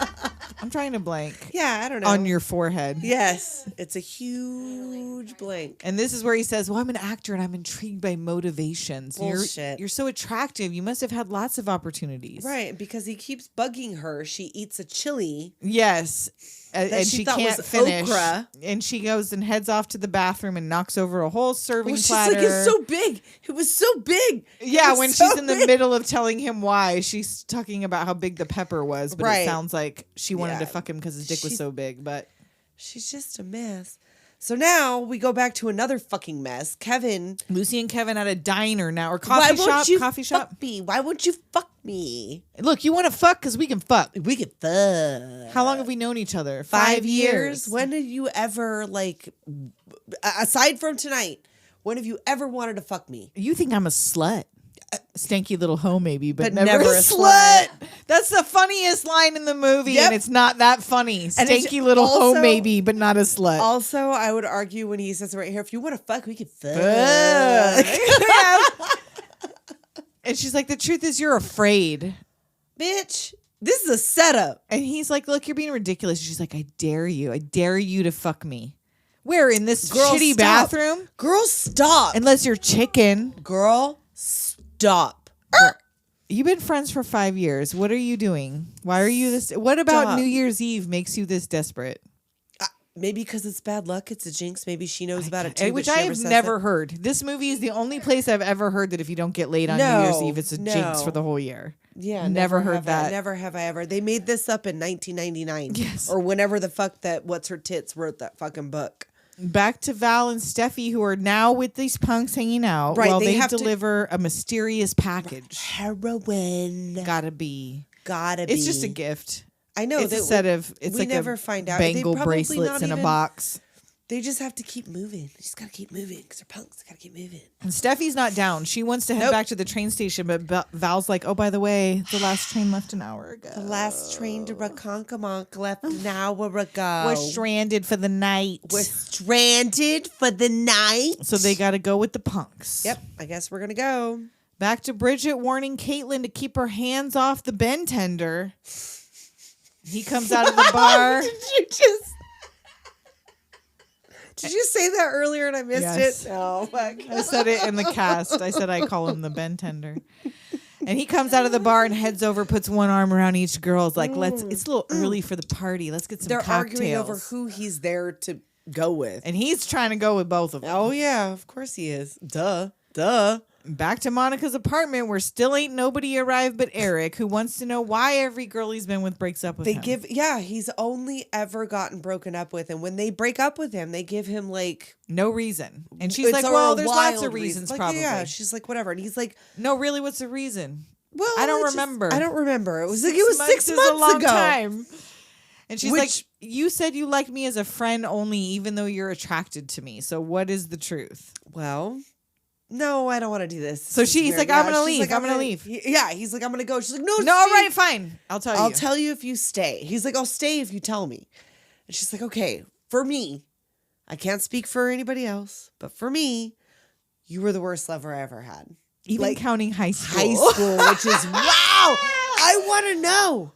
I'm trying to blank yeah, I don't know. on your forehead. Yes, it's a huge blank. And this is where he says, well, I'm an actor and I'm intrigued by motivations. Bullshit. You're so attractive. You must have had lots of opportunities. Right, because he keeps bugging her. She eats a chili. Yes. And she she thought can't was finish. okra. And she goes and heads off to the bathroom and knocks over a whole serving Well, she's platter. like, it's so big. It was so big. It Yeah, was when so she's in the big. middle of telling him why, she's talking about how big the pepper was, but Right. it sounds like she wanted to Yeah. fuck him because his dick was She's- so big. But She's just a mess. So now we go back to another fucking mess. Kevin. Lucy and Kevin at a diner now, or Why coffee won't shop. you Coffee fuck shop. me? Why won't you fuck me? Look, you want to fuck because we can fuck. We could fuck. How long have we known each other? 5 years? When did you ever, like, aside from tonight, when have you ever wanted to fuck me? You think I'm a slut? Stanky little hoe, maybe, but, But never, never a a slut. slut. That's the funniest line in the movie, Yep. and it's not that funny. And it's Stanky little hoe, also- maybe, but not a slut. Also, I would argue when he says right here, if you want to fuck, we can fuck. Yeah. And she's like, the truth is you're afraid. Bitch, this is a setup. And he's like, look, you're being ridiculous. She's like, I dare you. I dare you to fuck me. Where? In this Girl, shitty stop. bathroom? Girl, stop. Unless you're chicken. Girl, stop. You've been friends for 5 years. What are you doing? Why are you this? What about Stop. New Year's Eve makes you this desperate? Maybe because it's bad luck. It's a jinx. Maybe she knows about it too. Which but I she have says never it. heard. This movie is the only place I've ever heard that if you don't get laid on New Year's Eve, it's a jinx for the whole year. Yeah, never heard have that. Never have I ever. They made this up in 1999. Yes. Or whenever the fuck that What's Her Tits wrote that fucking book. Back to Val and Steffi, who are now with these punks hanging out Right, while they they have to- deliver a mysterious package. Heroin. Gotta be. Gotta be. It's just a gift. I know. It's a set of. It's we like never a find out. They bangle probably bracelets not in a even- box. They just have to keep moving. They just gotta keep moving because they're punks. They gotta keep moving. And Steffi's not down. She wants to head Nope. back to the train station, but Val's like, "Oh, by the way, the last train left an hour ago. The last train to Ronkonkoma left an hour ago. We're stranded for the night. We're stranded for the night. So they got to go with the punks. Yep, I guess we're gonna go. Back to Bridget warning Caitlin to keep her hands off the Ben tender. He comes out of the bar. Did you say that earlier and I missed Yes. it? Oh my I said it in the cast. I said I call him the Ben tender. And he comes out of the bar and heads over, puts one arm around each girl. It's like, it's a little early for the party. Let's get some They're cocktails. arguing over who he's there to go with. And he's trying to go with both of them. Oh yeah, of course he is. Duh. Back to Monica's apartment where still ain't nobody arrived but Eric, who wants to know why every girl he's been with breaks up with him. He's only ever gotten broken up with, and when they break up with him, they give him like no reason. And she's it's like, a well, there's lots wild of reasons Like, probably. Yeah, she's like, whatever. And he's like, no, really, what's the reason? well, I don't it's just- remember. I don't remember. It was like it was 6 is months a long ago. time. And she's like, Which- you said you liked me as a friend only, even though you're attracted to me. So what is the truth? Well, no, I don't want to do this. So This is she's weird. like, I'm gonna she's leave. like, I'm gonna leave. Yeah, he's like, I'm gonna go. She's like, no, No, all stay. right, fine. I'll tell you. I'll tell you if you stay. He's like, I'll stay if you tell me. And she's like, okay, for me, I can't speak for anybody else, but for me, you were the worst lover I ever had. Even like, counting high school. High school, which is wow. I want to know.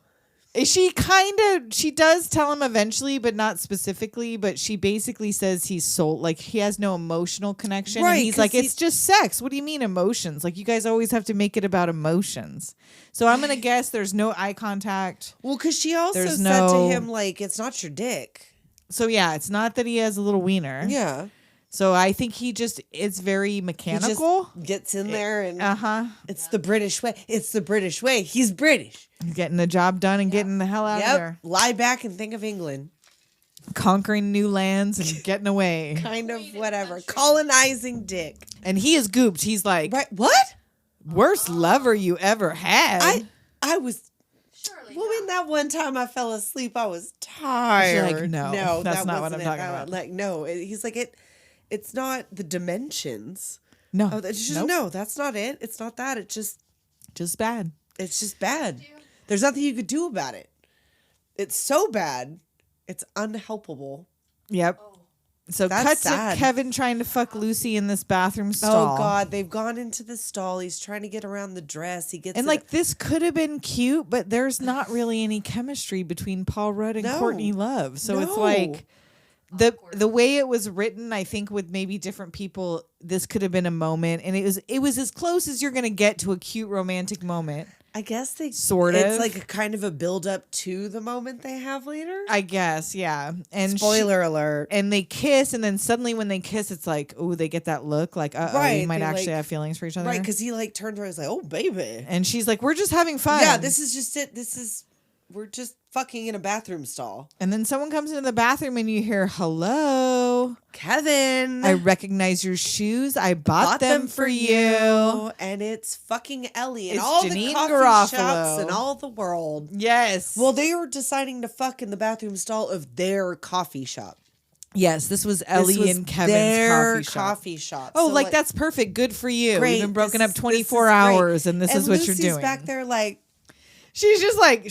She does tell him eventually, but not specifically, but she basically says he's sold, like he has no emotional connection. Right, And he's 'cause like, it's just sex. What do you mean emotions? Like you guys always have to make it about emotions. So I'm going to guess there's no eye contact. Well, because she also There's said to no- him, like, it's not your dick. So yeah, it's not that he has a little wiener. Yeah. So I think it's very He mechanical. just gets in there and it's the British way. It's the British way. He's British. Getting the job done and getting the hell out of there. Lie back and think of England. Conquering new lands and getting away. Kind of whatever. Colonizing dick. And he is gooped. He's like, Right. What? worst lover you ever had. I was. Surely. Well, in that one time I fell asleep, I was tired. She's like, no, that's that not what wasn't I'm it. talking about. Like, no, he's like, it's not the dimensions. No. Oh, it's just, Nope. no, that's not it. It's not that. It's just bad. It's just bad. There's nothing you could do about it. It's so bad. It's unhelpable. Yep. So That's cuts sad. to Kevin trying to fuck Lucy in this bathroom stall. Oh God, they've gone into the stall. He's trying to get around the dress. He gets And it- like this could have been cute, but there's not really any chemistry between Paul Rudd and No. Courtney Love. So it's No. like the way it was written, I think with maybe different people, this could have been a moment, and it was as close as you're gonna get to a cute romantic moment. I guess they Sort of. It's like a kind of a build up to the moment they have later. I guess, yeah. And Spoiler alert. And they kiss, and then suddenly when they kiss, it's like, oh, they get that look, like, Right, we might they, actually like- have feelings for each other. Right, because he like turned around. He's like, "Oh, baby." And she's like, we're just having fun. Yeah, this is just it. We're just fucking in a bathroom stall. And then someone comes into the bathroom and you hear, hello, Kevin. I recognize your shoes. I bought them for you. And it's fucking Ellie and It's all Janeane the coffee Garofalo. shops and all the world. Yes. Well, they were deciding to fuck in the bathroom stall of their coffee shop. yes, this was This Ellie was and Kevin's their coffee shop. shop. Oh, So, like that's perfect. Good for you. great. We've been broken This up is- 24 this is great. hours and this is what Lucy's you're doing. back there like, She's just like,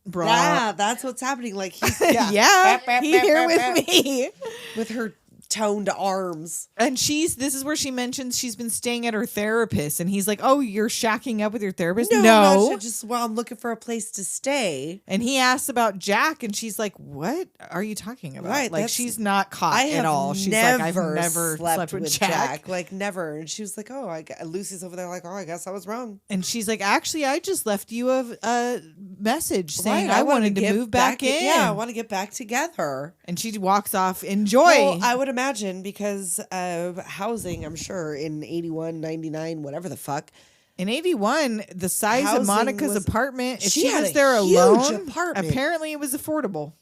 bro. yeah, that's what's happening. Like he's Yeah, he here with me. with her toned arms. And this is where she mentions she's been staying at her therapist, and he's like, "Oh, you're shacking up with your therapist?" No. I'm looking for a place to stay. And he asks about Jack, and she's like, "What are you talking about?" Right, Like that's- she's not caught I at have all. She's never, like, "I've never slept with Jack." Like never. And she was like, "Oh, Lucy's over there." Like, "Oh, I guess I was wrong." And she's like, "Actually, I just left you a message saying Right, I wanted to get move back in." Yeah, I want to get back together. And she walks off. Enjoy. Well, I would imagine because of housing, I'm sure in 81, 99, whatever the fuck. In 81, the size Housing of Monica's was- apartment, if she she had was a there huge alone, apartment. apparently it was affordable.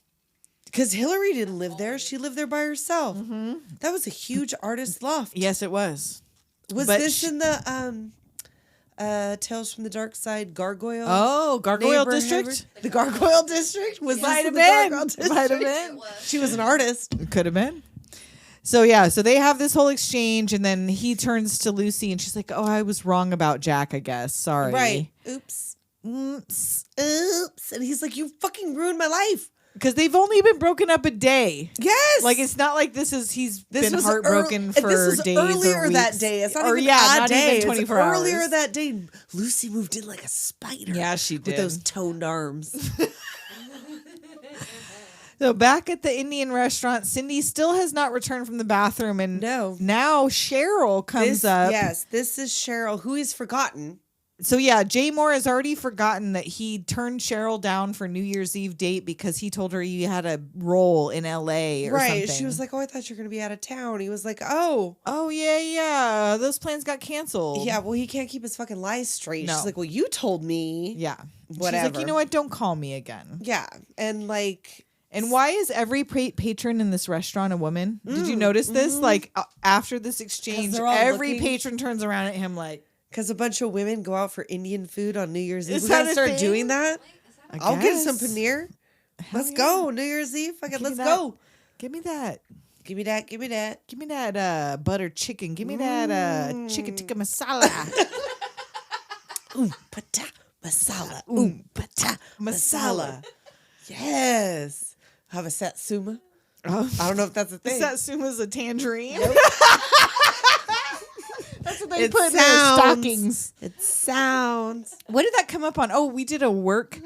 Because Hillary didn't live there. She lived there by herself. That was a huge artist loft. Yes, it was. Was But this in the Tales from the Dark Side Gargoyle? Oh, Gargoyle neighborhood? District? The Gargoyle District? Was Might this have in the been. Gargoyle District? Might have been. She was an artist. Could have been. So yeah, so they have this whole exchange, and then he turns to Lucy, and she's like, "Oh, I was wrong about Jack. I guess. Sorry." Right. Oops. Oops. And he's like, "You fucking ruined my life." Because they've only been broken up a day. Yes. Like it's not like he's been was heartbroken for this was days earlier or that weeks. day. It's not or even yeah, that not day. even 24 it's hours. Earlier that day, Lucy moved in like a spider. Yeah, she did. With those toned arms. So back at the Indian restaurant, Cindy still has not returned from the bathroom, and No. now Cheryl comes up. Yes, this is Cheryl, who is forgotten. So yeah, Jay Mohr has already forgotten that he turned Cheryl down for New Year's Eve date because he told her he had a role in LA or Right. something. She was like, "Oh, I thought you were going to be out of town." He was like, "Oh. "Oh yeah, those plans got canceled." Yeah, well, he can't keep his fucking lies straight." No. She's like, "Well, you told me." Yeah. She's Whatever. like, "You know what? Don't call me again." Yeah. And like, And why is every patron in this restaurant a woman? Did you notice this? Like after this exchange, they're all every looking- patron turns around at him like, because a bunch of women go out for Indian food on New Year's Eve. Is We that gotta a start thing? doing that. I I'll get some guess. paneer. Let's yeah. go. New Year's Eve. Fucking Give me let's that. go. Give me that. Give me that. Give me that. Give me that butter chicken. Give me that chicken tikka masala. Pata masala. Pata masala. Yes. Have a satsuma. Oh. I don't know if that's a thing. Satsuma's a tangerine. That's what they It put in their sounds- stockings. It sounds. What did that come up on? Oh, we did a work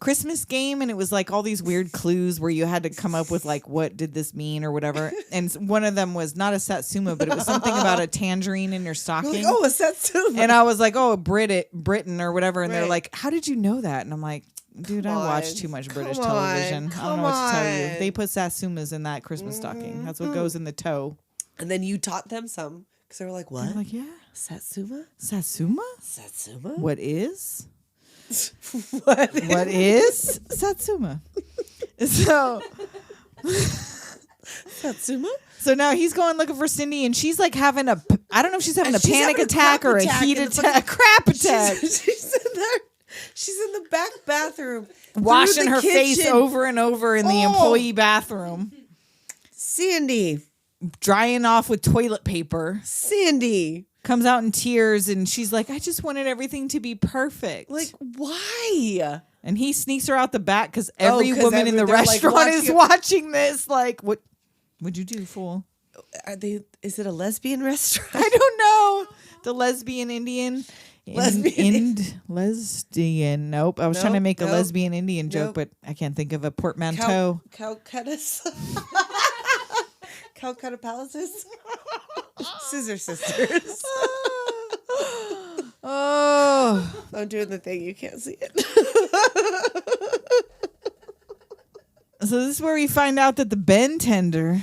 Christmas game, and it was like all these weird clues where you had to come up with like, what did this mean or whatever. And one of them was not a satsuma, but it was something about a tangerine in your stocking. Like, oh, a satsuma. And I was like, oh, Britain or whatever. And they're Right. like, how did you know that? And I'm like, dude, I watch too much British television. I don't know what to tell you. They put satsumas in that Christmas stocking. That's what goes in the toe. And then you taught them some because they were like, "What? I'm like, yeah. Satsuma? Satsuma? Satsuma? What is? What? What is Satsuma? So Satsuma? So now he's going looking for Cindy, and she's like having I don't know if she's having a She's panic having a attack crap or a attack heat in the attack, a crap attack. She's in there. She's in the back bathroom, washing through the her face kitchen. over and over in the employee bathroom, Sandy, drying off with toilet paper. Sandy. Comes out in tears, and she's like, I just wanted everything to be perfect. Like, why? And he sneaks her out the back because every 'cause woman in the they're, like, restaurant is watching- watching this. Like, what'd you do, fool? Are they? Is it a lesbian restaurant? I don't know. The lesbian Indian. Lesbian. Lesbian. Nope. I was trying to make a lesbian Indian joke, but I can't think of a portmanteau. Calcutta's. Calcutta Palaces. Scissor Sisters. Oh. I'm doing the thing. You can't see it. So this is where we find out that the Ben tender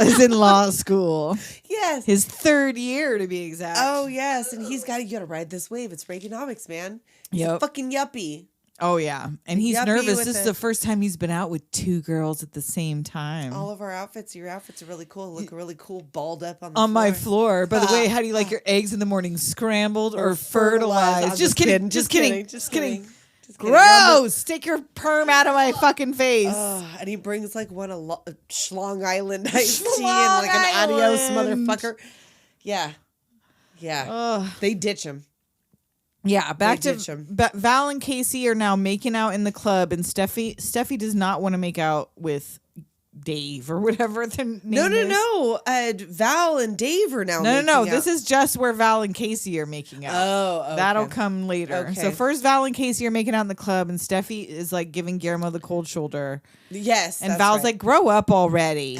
is in law school. Yes. His third year, to be exact. Oh, yes. And you gotta ride this wave. It's Reaganomics, man. He's a fucking yuppie. Oh, yeah. And he's Yuppie nervous. with This is the first time he's been out with two girls at the same time. All of our outfits, your outfits are really cool. Look really cool, balled up on the On floor. my floor. By the way, how do you like your eggs in the morning? Scrambled or fertilized? I'm Just kidding. Just kidding. Just kidding. Gross! Take your perm out of my fucking face. And he brings like a Schlong Island iced tea and like an adios motherfucker. Yeah. Yeah. They ditch him. Yeah, back They to ditch him. Val and Casey are now making out in the club, and Steffi does not want to make out with Dave or whatever their name is. No. Val and Dave are now. No. making This out. is just where Val and Casey are making out. Oh, okay. That'll come later. Okay. So first, Val and Casey are making out in the club, and Steffi is like giving Guillermo the cold shoulder. Yes, And that's Val's right. like, "Grow up already."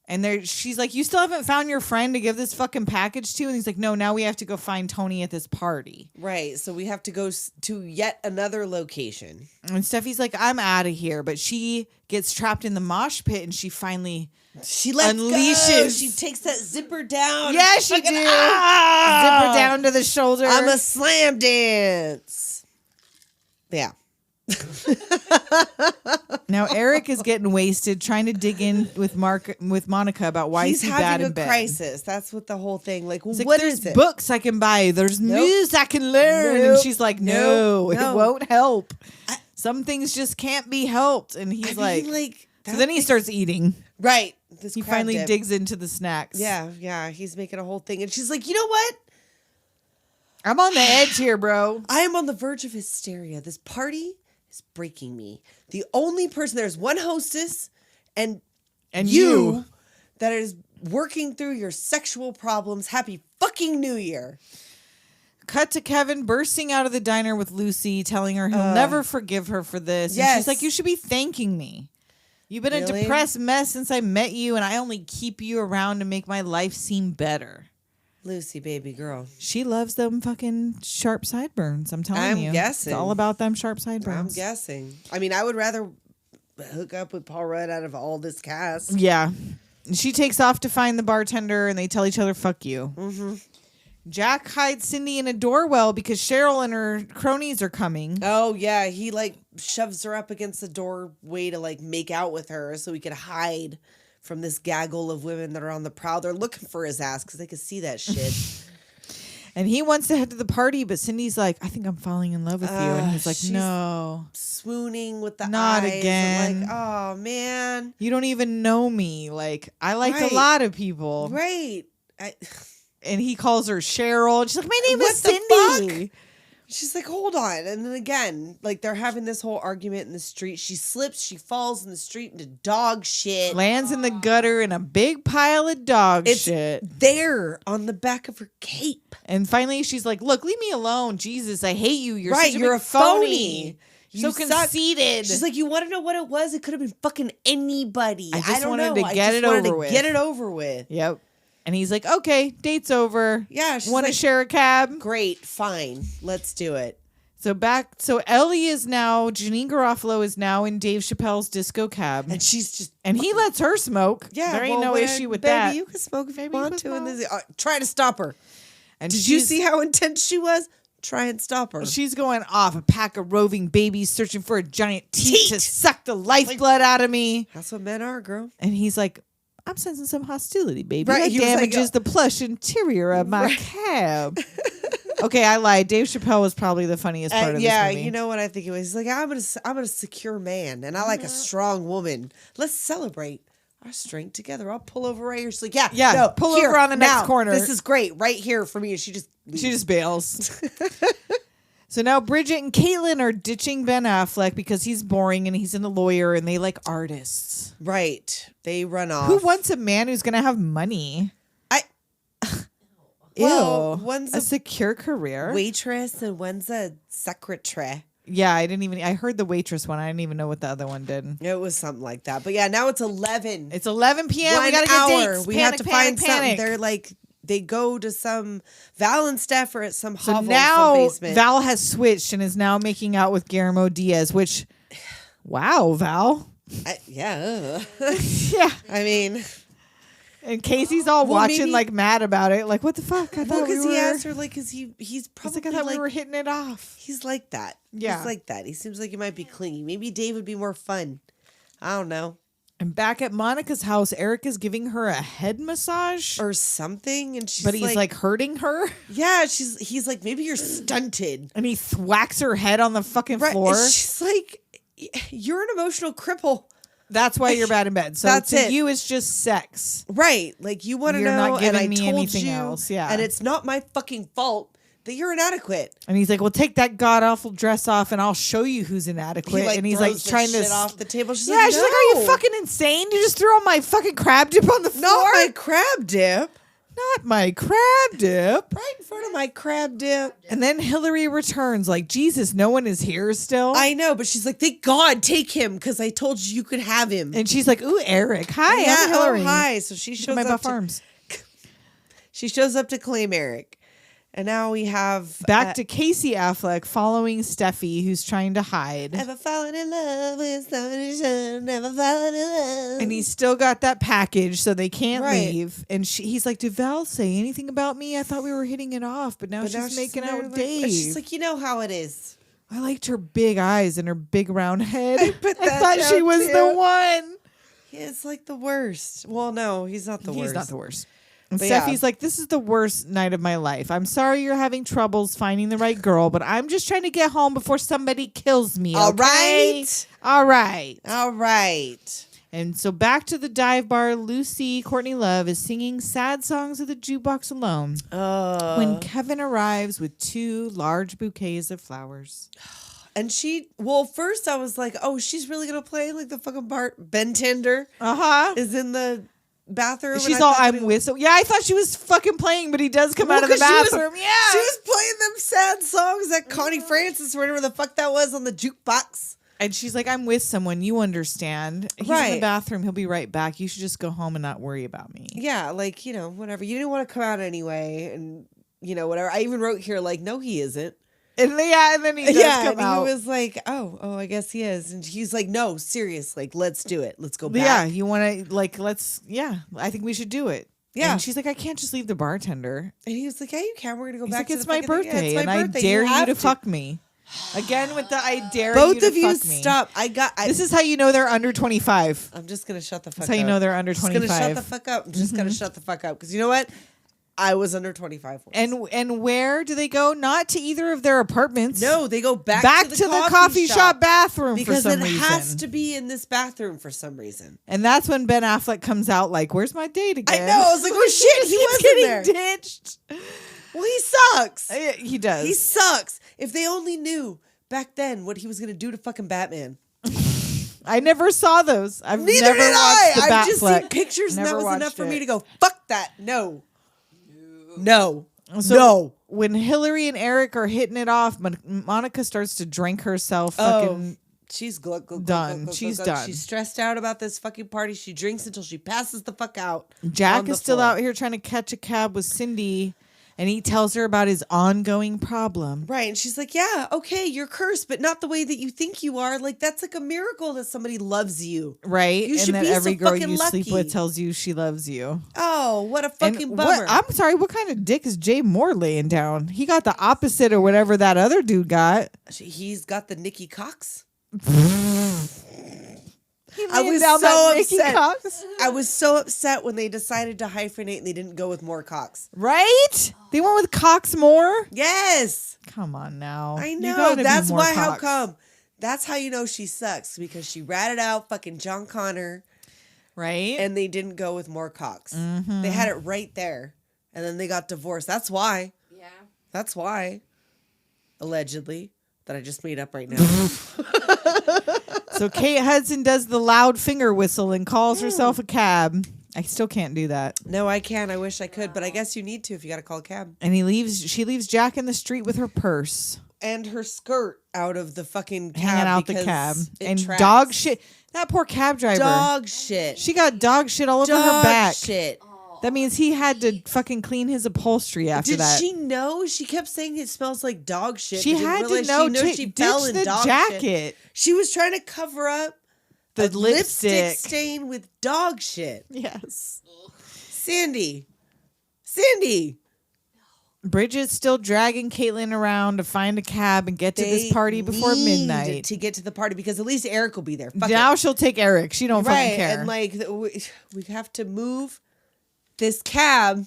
And she's like, "You still haven't found your friend to give this fucking package to?" And he's like, "No, now we have to go find Tony at this party." Right. So we have to go to yet another location. And Steffi's like, "I'm out of here," but she gets trapped in the mosh pit, and she finally Unleashes. Go. She takes that zipper down. Yeah, she Fucking, do. Zipper down to the shoulder. I'm a slam dance. Yeah. Now Eric is getting wasted trying to dig in with Monica about why He's he's bad having in a bed. crisis. That's what the whole thing. Like, He's like, what there's is it? books I can buy. There's music I can learn. And Nope. she's like, Nope. no, it won't help. Some things just can't be helped. And he's like, so then he starts eating. Right. He finally digs into the snacks. Yeah. He's making a whole thing. And she's like, you know what? I'm on the edge here, bro. I am on the verge of hysteria. This party is breaking me. The only person, there's one hostess and you that is working through your sexual problems. Happy fucking New Year. Cut to Kevin bursting out of the diner with Lucy, telling her he'll never forgive her for this. Yes. And she's like, you should be thanking me. You've been a Really? depressed mess since I met you, and I only keep you around to make my life seem better. Lucy, baby girl. She loves them fucking sharp sideburns. I'm telling I'm you. guessing. It's all about them sharp I'm sideburns. guessing. I mean, I would rather hook up with Paul Rudd out of all this cast. Yeah. She takes off to find the bartender, and they tell each other, fuck you. Mm-hmm. Jack hides Cindy in a doorwell because Cheryl and her cronies are coming. Oh, yeah. He, shoves her up against the doorway to, make out with her so he could hide from this gaggle of women that are on the prowl. They're looking for his ass because they can see that shit. And he wants to head to the party, but Cindy's like, I think I'm falling in love with you. And he's like, she's no. Swooning with the Not eyes. again. And oh, man. You don't even know me. I like Right. a lot of people. Right. And he calls her Cheryl. And she's like, my name What is the Cindy. She's like, hold on. And then again, they're having this whole argument in the street. She slips, she falls in the street into dog shit. Lands in the gutter in a big pile of dog It's shit. there on the back of her cape. And finally she's like, look, leave me alone. Jesus, I hate you. You're Right, such you're big a phony. So You suck. conceited. She's like, you want to know what it was? It could have been fucking anybody. I just don't wanted know. to I get just it wanted over to with. Get it over with. Yep. And he's like, okay, date's over. Yeah. She's Want to like, share a cab? great, fine. Let's do it. So Ellie is now, Janeane Garofalo is now in Dave Chappelle's disco cab. And she's just. And he lets her smoke. Yeah. There ain't well, no issue with baby, that. you can smoke if you Baby, you want can to. And smoke. this, try to stop her. And Did you she's- see how intense she was? Try and stop her. She's going off. A pack of roving babies searching for a giant teat to suck the lifeblood out of me. That's what men are, girl. And he's like, I'm sensing some hostility, baby. Right, That he was like, damages the plush interior of my cab. Okay, I lied. Dave Chappelle was probably the funniest part of this movie. You know what I think it was? He's like, I'm a secure man, and I like a strong woman. Let's celebrate our strength together. I'll pull over right here. She's like, no, pull here, over on the next now. corner. This is great, right here for me. And she just bails. So now Bridget and Caitlin are ditching Ben Affleck because he's boring and he's a lawyer and they like artists. Right. They run off. Who wants a man who's going to have money? Well, Ew. one's a secure career. waitress and one's a secretary. Yeah, I heard the waitress one. I didn't even know what the other one did. It was something like that. But yeah, now it's 11. It's 11 p.m. 1 we got to hour. get dates. We Panic, have to find panic, something. panic. They're like, they go to some Val and Steph are at some So hovel, now some basement. Val has switched and is now making out with Guillermo Diaz, which, wow, Val. Yeah. Yeah. I mean, And Casey's all watching maybe- like mad about it. Like, what the fuck? I thought because we were... he asked her, like, because he's He's probably like, I thought we were hitting it off. He's like that. Yeah. He's like that. He seems like he might be clingy. Maybe Dave would be more fun. I don't know. And back at Monica's house, Eric is giving her a head massage. Or something. And she's But he's like hurting her. yeah, he's like, maybe you're stunted. And he thwacks her head on the fucking Right. floor. And she's like, you're an emotional cripple. That's why you're bad in bed. So That's to it. you, it's just sex. Right. Like, you want to You're know, not and giving I me told anything you, else. Yeah. and it's not my fucking fault that you're inadequate. And he's like, well, take that god awful dress off and I'll show you who's inadequate. He, and he's like throws the trying to shit off the table. She's yeah, like, she's like, are you "No, fucking insane? You just threw on my fucking crab dip on the floor? not my crab dip. Not my crab dip. Right in front of my crab dip. And then Hillary returns like, Jesus, no one is here still. I know, but she's like, thank God, take him, because I told you could have him. And she's like, ooh, Eric. Hi, I'm Hillary. hi. So she Look at shows my up buff arms. She shows up to claim Eric. And now we have Back to Casey Affleck following Steffi, who's trying to hide. Never fallen in love with somebody you should never fallen in love. And he's still got that package, so they can't Right. leave. And he's like, did Val say anything about me? I thought we were hitting it off, but now she's making out with Dave. And she's like, you know how it is. I liked her big eyes and her big round head. I put I that thought she down, was too. the one. Yeah, it's like the worst. Well, no, he's not the worst. He's not the worst. And But yeah. Steffi's like, this is the worst night of my life. I'm sorry you're having troubles finding the right girl, but I'm just trying to get home before somebody kills me. All okay? right. All right. All right. And so back to the dive bar, Lucy, Courtney Love, is singing sad songs at the jukebox alone when Kevin arrives with 2 large bouquets of flowers. And first I was like, oh, she's really going to play like the fucking Ben Tender Uh-huh. is in the bathroom. She's all, I'm with. So, yeah, I thought she was fucking playing, but he does come out of the 'cause bathroom. She Yeah. was playing them sad songs that Connie Francis or whatever the fuck that was on the jukebox. And she's like, I'm with someone. You understand. He's in the Right. bathroom. He'll be right back. You should just go home and not worry about me. Yeah, like, whatever. You didn't want to come out anyway. And, whatever. I even wrote here, like, no, he isn't. And then he does come out. He was like, oh, I guess he is. And he's like, no, serious. Like, let's do it. Let's go back. Yeah, you want to, I think we should do it. Yeah. And she's like, I can't just leave the bartender. And he was like, yeah, you can. We're going to go He's back like, to it's the my fucking thing. Yeah, birthday, it's my and birthday. I dare you have to fuck me. Again with the I dare Both you to of you fuck me. stop. This is how you know they're under 25. I'm just going to shut the fuck up. That's how you know they're under I'm just going to 25. shut the fuck up. I'm just going to shut the fuck up. Because you know what? I was under 25 once. And where do they go? Not to either of their apartments. No, they go back to the coffee shop bathroom because for some it reason. has to be in this bathroom for some reason. And that's when Ben Affleck comes out like, where's my date again? I know. I was like, oh shit, he was getting there. ditched. Well, he sucks. He does. He sucks. If they only knew back then what he was going to do to fucking Batman. I never saw those. I've Neither never did watched the I've just Batfleck. seen pictures and that Never was enough watched for me it. to go, fuck that. No. No. So No. when Hillary and Eric are hitting it off, Monica starts to drink herself. Fucking She's done. She's done. She's stressed out about this fucking party. She drinks until she passes the fuck out. Jack on the is still floor. out here trying to catch a cab with Cindy, and he tells her about his ongoing problem. Right. And she's like, yeah, okay, you're cursed, but not the way that you think you are. Like, that's like a miracle that somebody loves you. Right? You and should that be every so girl fucking you sleep lucky. with tells you she loves you. Oh, what a And fucking bummer. I'm sorry, what kind of dick is Jay Mohr laying down? He got the opposite of whatever that other dude got. He's got the Nikki Cox. I laying was down so that Mickey upset. Cox. I was so upset when they decided to hyphenate and they didn't go with more Cox. Right? They went with Cox Mohr? Come Come on now. I You know. gotta be That's more why. How Cox. come? That's how you know she sucks, because she ratted out fucking John Connor, Right? and they didn't go with more Cox. Mm-hmm. They had it right there, and then they got divorced. That's why. Yeah. That's why. Allegedly, that I just made up right now. So Kate Hudson does the loud finger whistle and calls herself a cab. I still can't do that. No, I can't. I wish I could, but I guess you need to if you got to call a cab. And she leaves Jack in the street with her purse. And her skirt out of the fucking cab. Hanging out the because cab. it And tracks. dog shit. That poor cab driver. Dog shit. She got dog shit all over her Dog back. shit. That means he had to fucking clean his upholstery after Did that. she know? She kept saying it smells like dog shit. She but didn't had to realize know. She knew she fell ditch in the dog jacket. shit. She was trying to cover up The a lipstick lipstick. stain with dog shit. Yes. Sandy. Bridget's still dragging Caitlin around to find a cab and get to this party before need midnight. to get to the party because at least Eric will be there. Fuck Now it. she'll take Eric. She don't Right, fucking care. and like we have to move this cab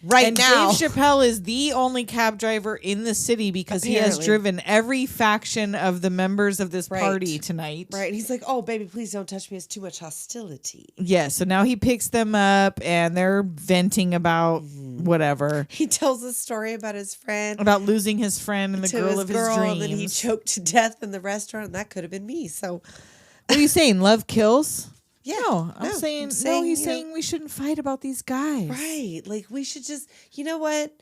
right and now. Dave Chappelle is the only cab driver in the city because he has Apparently. driven every faction of the members of this Right. party tonight. Right, and he's like, "Oh, baby, please don't touch me. It's too much hostility." Yeah, so now he picks them up and they're venting about whatever. He tells a story about his friend, About losing his friend and the to girl his of his girl, dreams. and then he choked to death in the restaurant, and that could have been me. So, What are you saying? Love kills? yeah, No, I'm no, saying, he's no, he's you know, saying we shouldn't fight about these guys. right. Like we should just, you know what?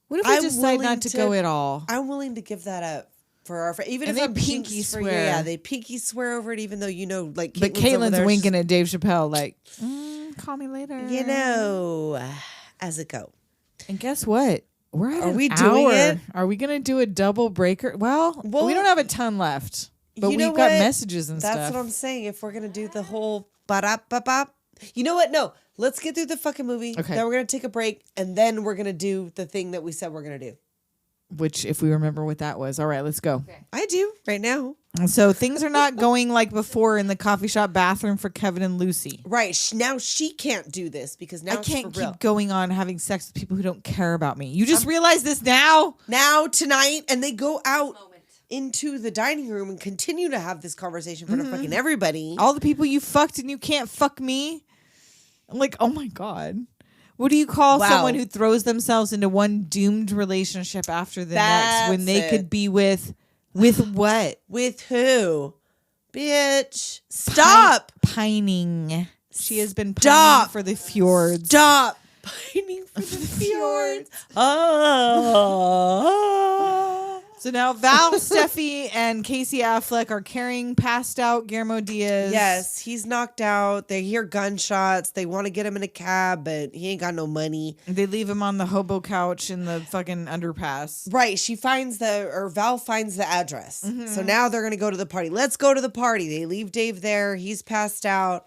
What if we I'm decide willing not to go at all? I'm willing to give that up for our friend, even And if they I'm being pinky swear. swear. Yeah, they pinky swear over it, even though you know, like, But Caitlin's over Caitlin's there, winking at Dave Chappelle like, call me later. you know, as it go. And guess what? We're at Are an we doing hour. it? Are we going to do a double breaker? Well, Well, we don't have a ton left, but you know we've got what? messages and That's stuff. what I'm saying. If we're gonna do the whole ba-da-ba-bop, you know what? No, let's get through the fucking movie. Okay. Then we're gonna take a break, and then we're gonna do the thing that we said we're gonna do. Which, if we remember what that was. All right, let's go. I do right now. So things are not going like before in the coffee shop bathroom for Kevin and Lucy. Right now, she can't do this because now I it's can't for real. keep going on having sex with people who don't care about me. You just realized this now? Now tonight, and they go out into the dining room and continue to have this conversation in front of fucking everybody. All the people you fucked and you can't fuck me? I'm like, oh my God. What do you call Wow. someone who throws themselves into one doomed relationship after the next when they That's could it. be with what? With who? Bitch. Stop. Pining. She has been pining Stop. for the fjords. Stop. Pining for the fjords. So now Val, Steffi, and Casey Affleck are carrying passed out Guillermo Diaz. Yes, he's knocked out. They hear gunshots. They want to get him in a cab, but he ain't got no money. They leave him on the hobo couch in the fucking underpass. Right. Val finds the address. So now they're going to go to the party. Let's go to the party. They leave Dave there. He's passed out.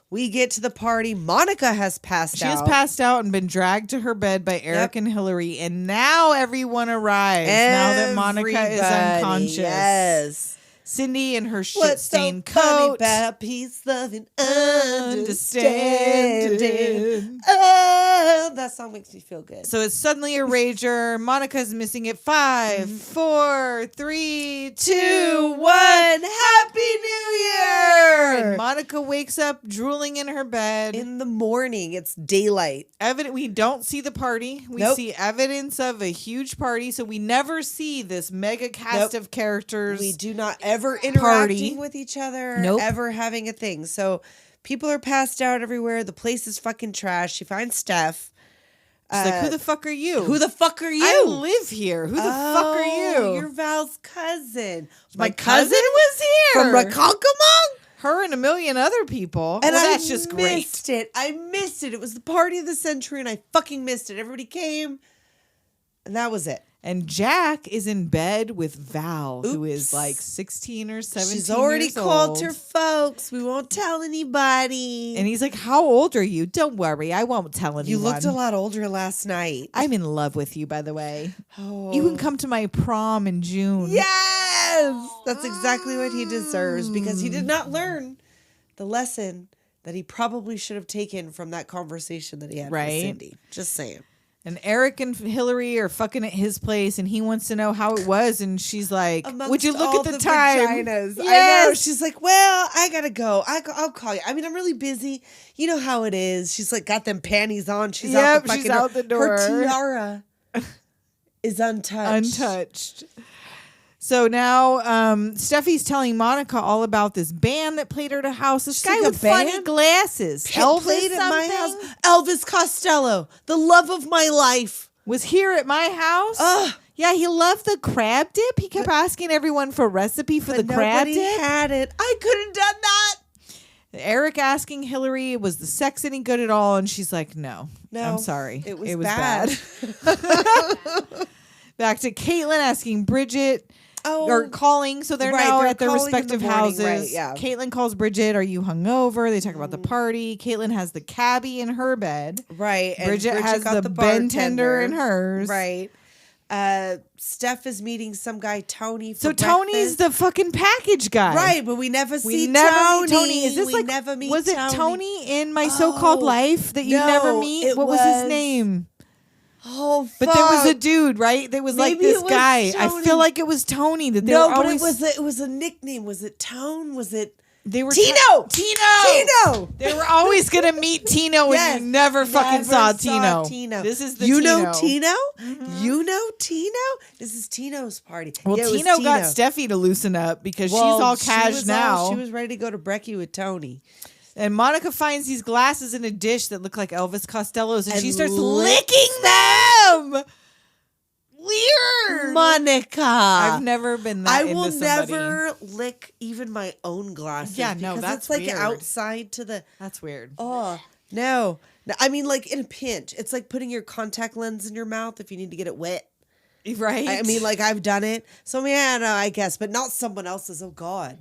We get to the party. Monica has passed She out. has passed out and been dragged to her bed by Eric and Hillary, and now everyone arrives. Now that Monica is Everybody, unconscious. Yes. Cindy in her What's shit-stained so funny coat. about peace, loving, Understanding. understanding? Oh, that song makes me feel good. So it's suddenly a rager. Monica's missing at 5, 4, 3, 2, 1. Happy New Year! And Monica wakes up drooling in her bed. In the morning, it's daylight. We don't see the party. We Nope. see evidence of a huge party. So we never see this mega cast Nope. of characters. We do not ever interacting with each other, Nope. ever having a thing. So people are passed out everywhere. The place is fucking trash. She finds Steph. She's like, who the fuck are you? Who the fuck are you? I live here. Who the fuck are you? You're Val's cousin. My cousin was here. From Ronkonkoma? Her and a million other people. And well, I that's just great. missed it. I missed it. It was the party of the century, and I fucking missed it. Everybody came, and that was it. And Jack is in bed with Val, who is Oops. like 16 or 17 She's already years called old. her folks. We won't tell anybody. And he's like, how old are you? Don't worry. I won't tell anyone. You looked a lot older last night. I'm in love with you, by the way. Oh. You can come to my prom in June. Yes! Yes, that's exactly what he deserves because he did not learn the lesson that he probably should have taken from that conversation that he had with Cindy. Just saying. And Eric and Hillary are fucking at his place, and he wants to know how it was. And she's like, "Would you look at the time?" Vaginas. Yes. I know. She's like, "Well, I gotta go. I'll call you. I mean, I'm really busy. You know how it is." She's like, got them panties on. She's out the fucking she's out the door. Her tiara is untouched. So now Steffi's telling Monica all about this band that played her at a house. This guy like with a band? funny glasses. Elvis played at my house. Elvis Costello, the love of my life, was here at my house. Yeah, he loved the crab dip. He kept asking everyone for a recipe for the crab dip. Nobody had it. I could have done that. Eric asking Hillary, was the sex any good at all? And she's like, no, I'm sorry. It was bad. Back to Caitlin asking Bridget. Or calling, so they're now at their respective houses. Right, yeah. Caitlin calls Bridget, "Are you hungover?" They talk about the party. Caitlin has the cabbie in her bed. Right. And Bridget has got the bartender tender in hers. Right. Steph is meeting some guy, Tony. For so Tony's the fucking package guy. Right, but we never see never Tony. meet Tony. Is this we like, never meet was Tony. it Tony in My So-Called Life that you never meet? What was his name? Oh, fuck. But there was a dude, right? There was Maybe like this it was guy. Tony. I feel like it was Tony. That they No, were but always, it was a nickname. Was it Tone? Was it they were Tino? Tino. They were always gonna meet Tino, and you never fucking saw Tino. This is the you Tino. know Tino. You know Tino. This is Tino's party. Well, yeah, Tino got Steffi to loosen up because she's all cash now. She was ready to go to brekkie with Tony. And Monica finds these glasses in a dish that look like Elvis Costello's, and she starts licking them. Weird, Monica. I've never been that. I will into somebody. never lick even my own glasses. Yeah, no, because that's it's like weird. outside to the. That's weird. Oh no. I mean, like in a pinch, it's like putting your contact lens in your mouth if you need to get it wet. Right. I mean, like I've done it. So yeah, no, I guess, but not someone else's. Oh God.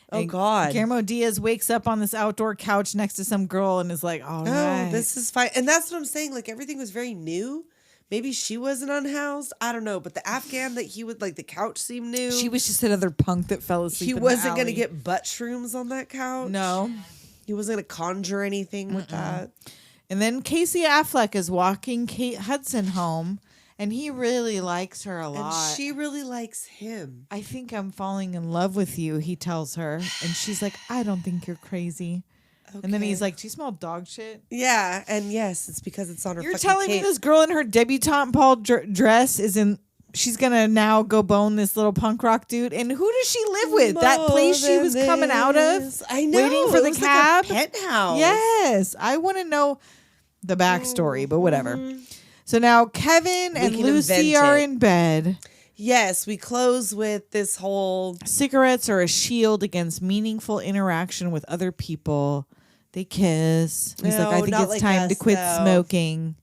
Oh God. Guillermo Diaz wakes up on this outdoor couch next to some girl and is like, "Oh, right. This is fine." And that's what I'm saying. Like everything was very new. Maybe she wasn't unhoused. I don't know. But the Afghan that he would like, the couch seemed new. She was just another punk that fell asleep. He in wasn't going to get butt shrooms on that couch. No. He wasn't going to conjure anything with that. And then Casey Affleck is walking Kate Hudson home, and he really likes her a lot. And she really likes him. I think I'm falling in love with you, he tells her. And she's like, I don't think you're crazy. Okay. And then he's like, do you smell dog shit? Yeah. And yes, it's because it's on her You're fucking telling me this girl in her debutante ball dress is in... She's going to now go bone this little punk rock dude. And who does she live with? That place she was coming out of? I know. Waiting for the cab? Like a penthouse. Yes. I want to know the backstory, but whatever. So now Kevin and Lucy are in bed. Yes, we close with this whole... Cigarettes are a shield against meaningful interaction with other people. They kiss. He's like, I think it's time to quit smoking.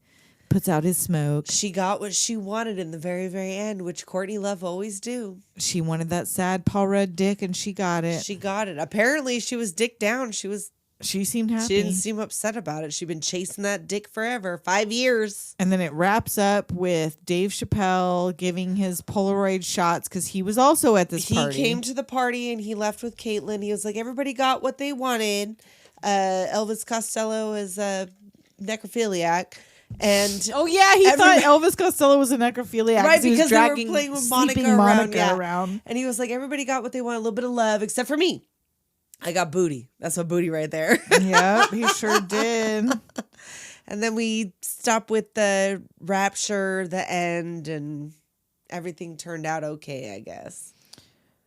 Puts out his smoke. She got what she wanted in the very, very end, which Courtney Love always do. She wanted that sad Paul Rudd dick, and she got it. She got it. Apparently, she was dick down. She seemed happy. She didn't seem upset about it. She'd been chasing that dick forever, 5 years. And then it wraps up with Dave Chappelle giving his Polaroid shots because he was also at this party. He came to the party and he left with Caitlin. He was like, everybody got what they wanted. Elvis Costello is a necrophiliac. And oh yeah, he thought Elvis Costello was a necrophiliac, right? Because he was they dragging were playing with Monica around. And he was like, everybody got what they wanted, a little bit of love, except for me. I got booty. That's my booty right there. Yep, he sure did. And then we stop with the rapture, the end, and everything turned out okay, I guess.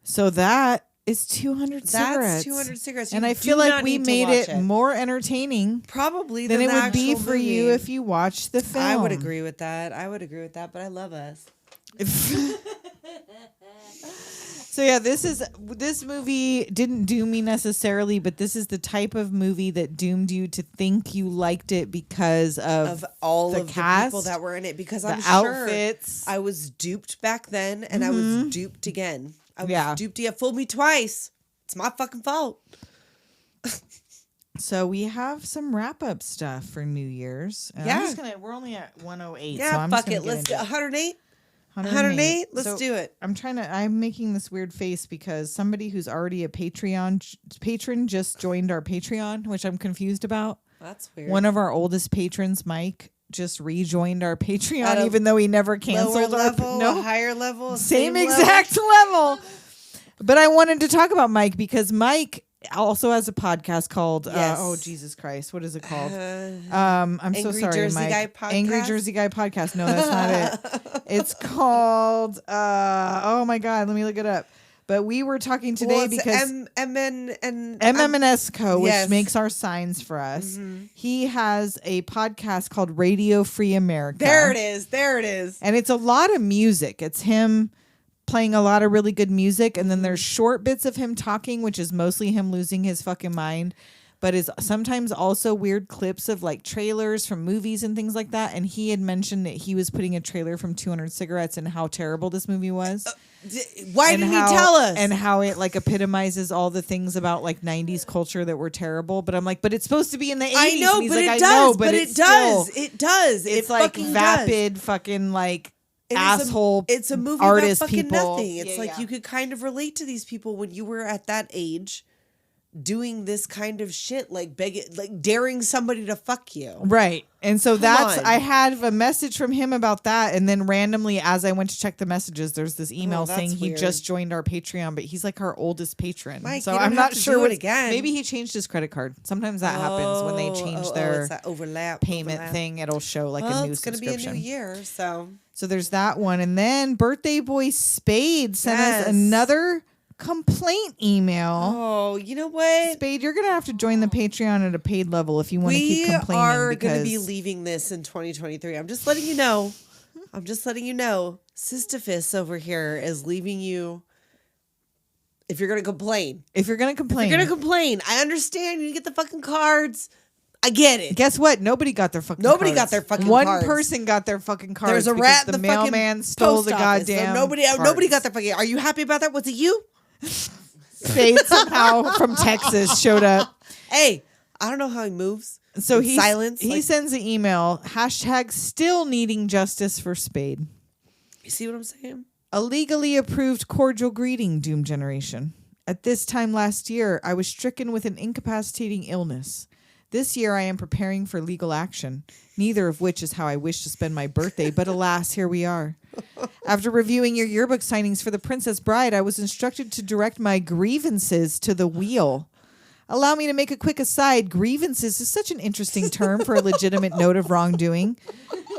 So that is 200 cigarettes. That's 200 cigarettes. And I feel like we made it more entertaining probably than it would be for movie. You if you watched the film. I would agree with that. But I love us. So yeah, this movie didn't doom me necessarily, but this is the type of movie that doomed you to think you liked it because of all the of cast, the people that were in it. Because the I'm outfits. Sure I was duped back then, and I was duped again. I was duped. You fooled me twice. It's my fucking fault. So we have some wrap up stuff for New Year's. We're only at 108. Yeah, so I'm fuck just it. Let's do 108. 108? Let's So do it. I'm making this weird face because somebody who's already a Patreon patron just joined our Patreon, which I'm confused about. That's weird. One of our oldest patrons, Mike, just rejoined our At Patreon, a even though he never Lower canceled level, our a higher level, same exact level. But I wanted to talk about Mike because Mike also has a podcast called oh Jesus Christ, what is it called? I'm so Angry sorry, Jersey Mike. Guy Podcast? Angry Jersey Guy Podcast. No, that's not it. It's called oh my God, let me look it up. But we were talking today because MM&S Co, which makes our signs for us. He has a podcast called Radio Free America. There it is. And it's a lot of music. It's him playing a lot of really good music, and then there's short bits of him talking, which is mostly him losing his fucking mind, but is sometimes also weird clips of like trailers from movies and things like that. And he had mentioned that he was putting a trailer from 200 Cigarettes and how terrible this movie was. Why didn't he tell us? And how it like epitomizes all the things about like 90s culture that were terrible. But I'm like, but it's supposed to be in the 80s. I know, and he's but like, it I does. know, but it still, does. It does. It's it like fucking vapid does. fucking like It asshole. It's a movie artist about fucking people. nothing. It's Yeah, like yeah. you could kind of relate to these people when you were at that age doing this kind of shit, like daring somebody to fuck you. Right. And so on. I had a message from him about that. And then randomly, as I went to check the messages, there's this email that's saying he weird. just joined our Patreon, but he's like our oldest patron. Mike, so you don't I'm have not to sure do it what again. Maybe he changed his credit card. Sometimes that happens when they change their it's that payment thing. It'll show like Well, a new it's gonna subscription. be a new year, so there's that one. And then birthday boy Spade sent us another complaint email. Oh, you know what? Spade, you're gonna have to join the Patreon at a paid level if you want to keep We complaining. are going to be because- leaving this in 2023. I'm just letting you know. Sisyphus over here is leaving you. If you're going to complain. If you're gonna complain, I understand. You get the fucking cards. I get it. Guess what? Nobody got their fucking Nobody cards. got their fucking One cards. person got their fucking cards. There's a because rat the in the fucking mailman stole post the office, so goddamn nobody cards. got their fucking. Are you happy about that? Was it you? Spade somehow from Texas showed up. Hey, I don't know how he moves. So In silence. he sends an email, hashtag still needing justice for Spade. You see what I'm saying? A legally approved cordial greeting, Doom Generation. At this time last year, I was stricken with an incapacitating illness. This year, I am preparing for legal action, neither of which is how I wish to spend my birthday, but alas, here we are. After reviewing your yearbook signings for The Princess Bride, I was instructed to direct my grievances to the wheel. Allow me to make a quick aside. Grievances is such an interesting term for a legitimate note of wrongdoing.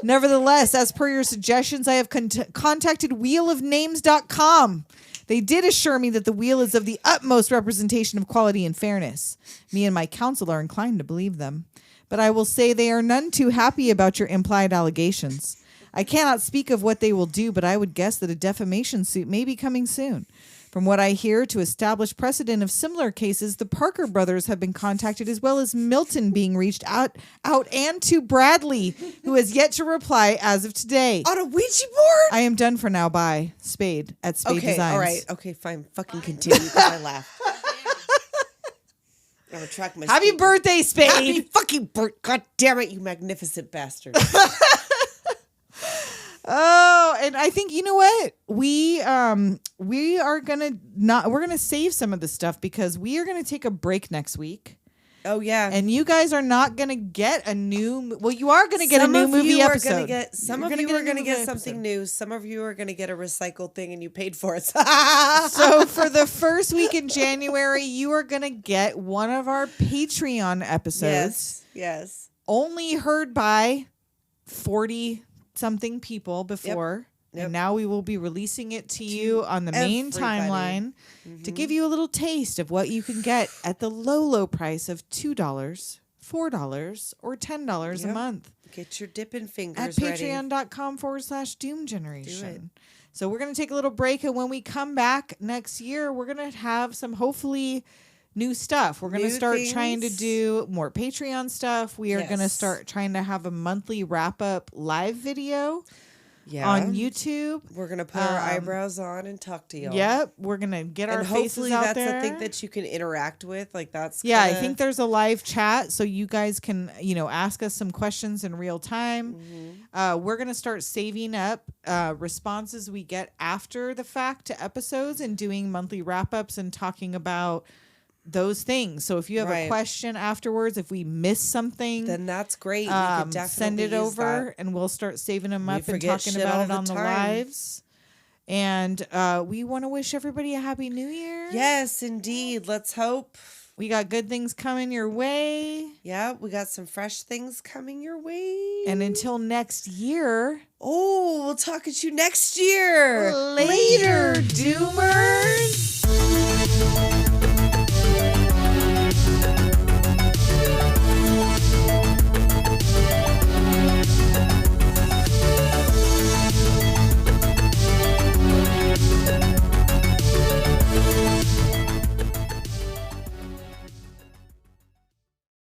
Nevertheless, as per your suggestions, I have contacted wheelofnames.com. They did assure me that the wheel is of the utmost representation of quality and fairness. Me and my counsel are inclined to believe them. But I will say they are none too happy about your implied allegations. I cannot speak of what they will do, but I would guess that a defamation suit may be coming soon. From what I hear, to establish precedent of similar cases, the Parker brothers have been contacted, as well as Milton being reached out and to Bradley, who has yet to reply as of today. On a Ouija board? I am done for now. Bye. Spade at Spade Okay, Designs. all right. Okay, fine. Fucking continue because I laugh. I'm gonna track my Happy statement. birthday, Spade. Happy fucking birthday. God damn it, you magnificent bastard. Oh, and I think you know what? We are gonna save some of the stuff because we are gonna take a break next week. Oh yeah. And you guys are not gonna get a new. Well, you are gonna get Some a new of movie you are episode. gonna get some You're of you are a gonna new get movie something episode. new. Some of you are gonna get a recycled thing and you paid for it. So for the first week in January, you are gonna get one of our Patreon episodes. Yes. Only heard by 40-something people before. Yep. And now we will be releasing it to you on the main everybody. timeline to give you a little taste of what you can get at the low price of $2, $4, or $10 a Yep. month Get your dipping at fingers ready. patreon.com/Doom Generation. So we're going to take a little break. And when we come back next year, we're going to have some hopefully new stuff. We're going to New start trying to things. do more Patreon stuff. We are going to Yes. start trying to have a monthly wrap up live video. on YouTube. We're gonna put our eyebrows on and talk to y'all. Yep, we're gonna get our and faces hopefully out that's there. a thing that you can interact with. Like that's I kinda... think there's a live chat, so you guys can ask us some questions in real time. We're gonna start saving up responses we get after the fact to episodes and doing monthly wrap ups and talking about those things. So if you have a question afterwards, if we miss something, then that's great. You can definitely send it over and we'll start saving them up and talking about it on the lives. And we want to wish everybody a happy new year. Yes, indeed. Let's hope. We got good things coming your way. Yeah, we got some fresh things coming your way. And until next year. Oh, we'll talk at you next year. Later, Doomers.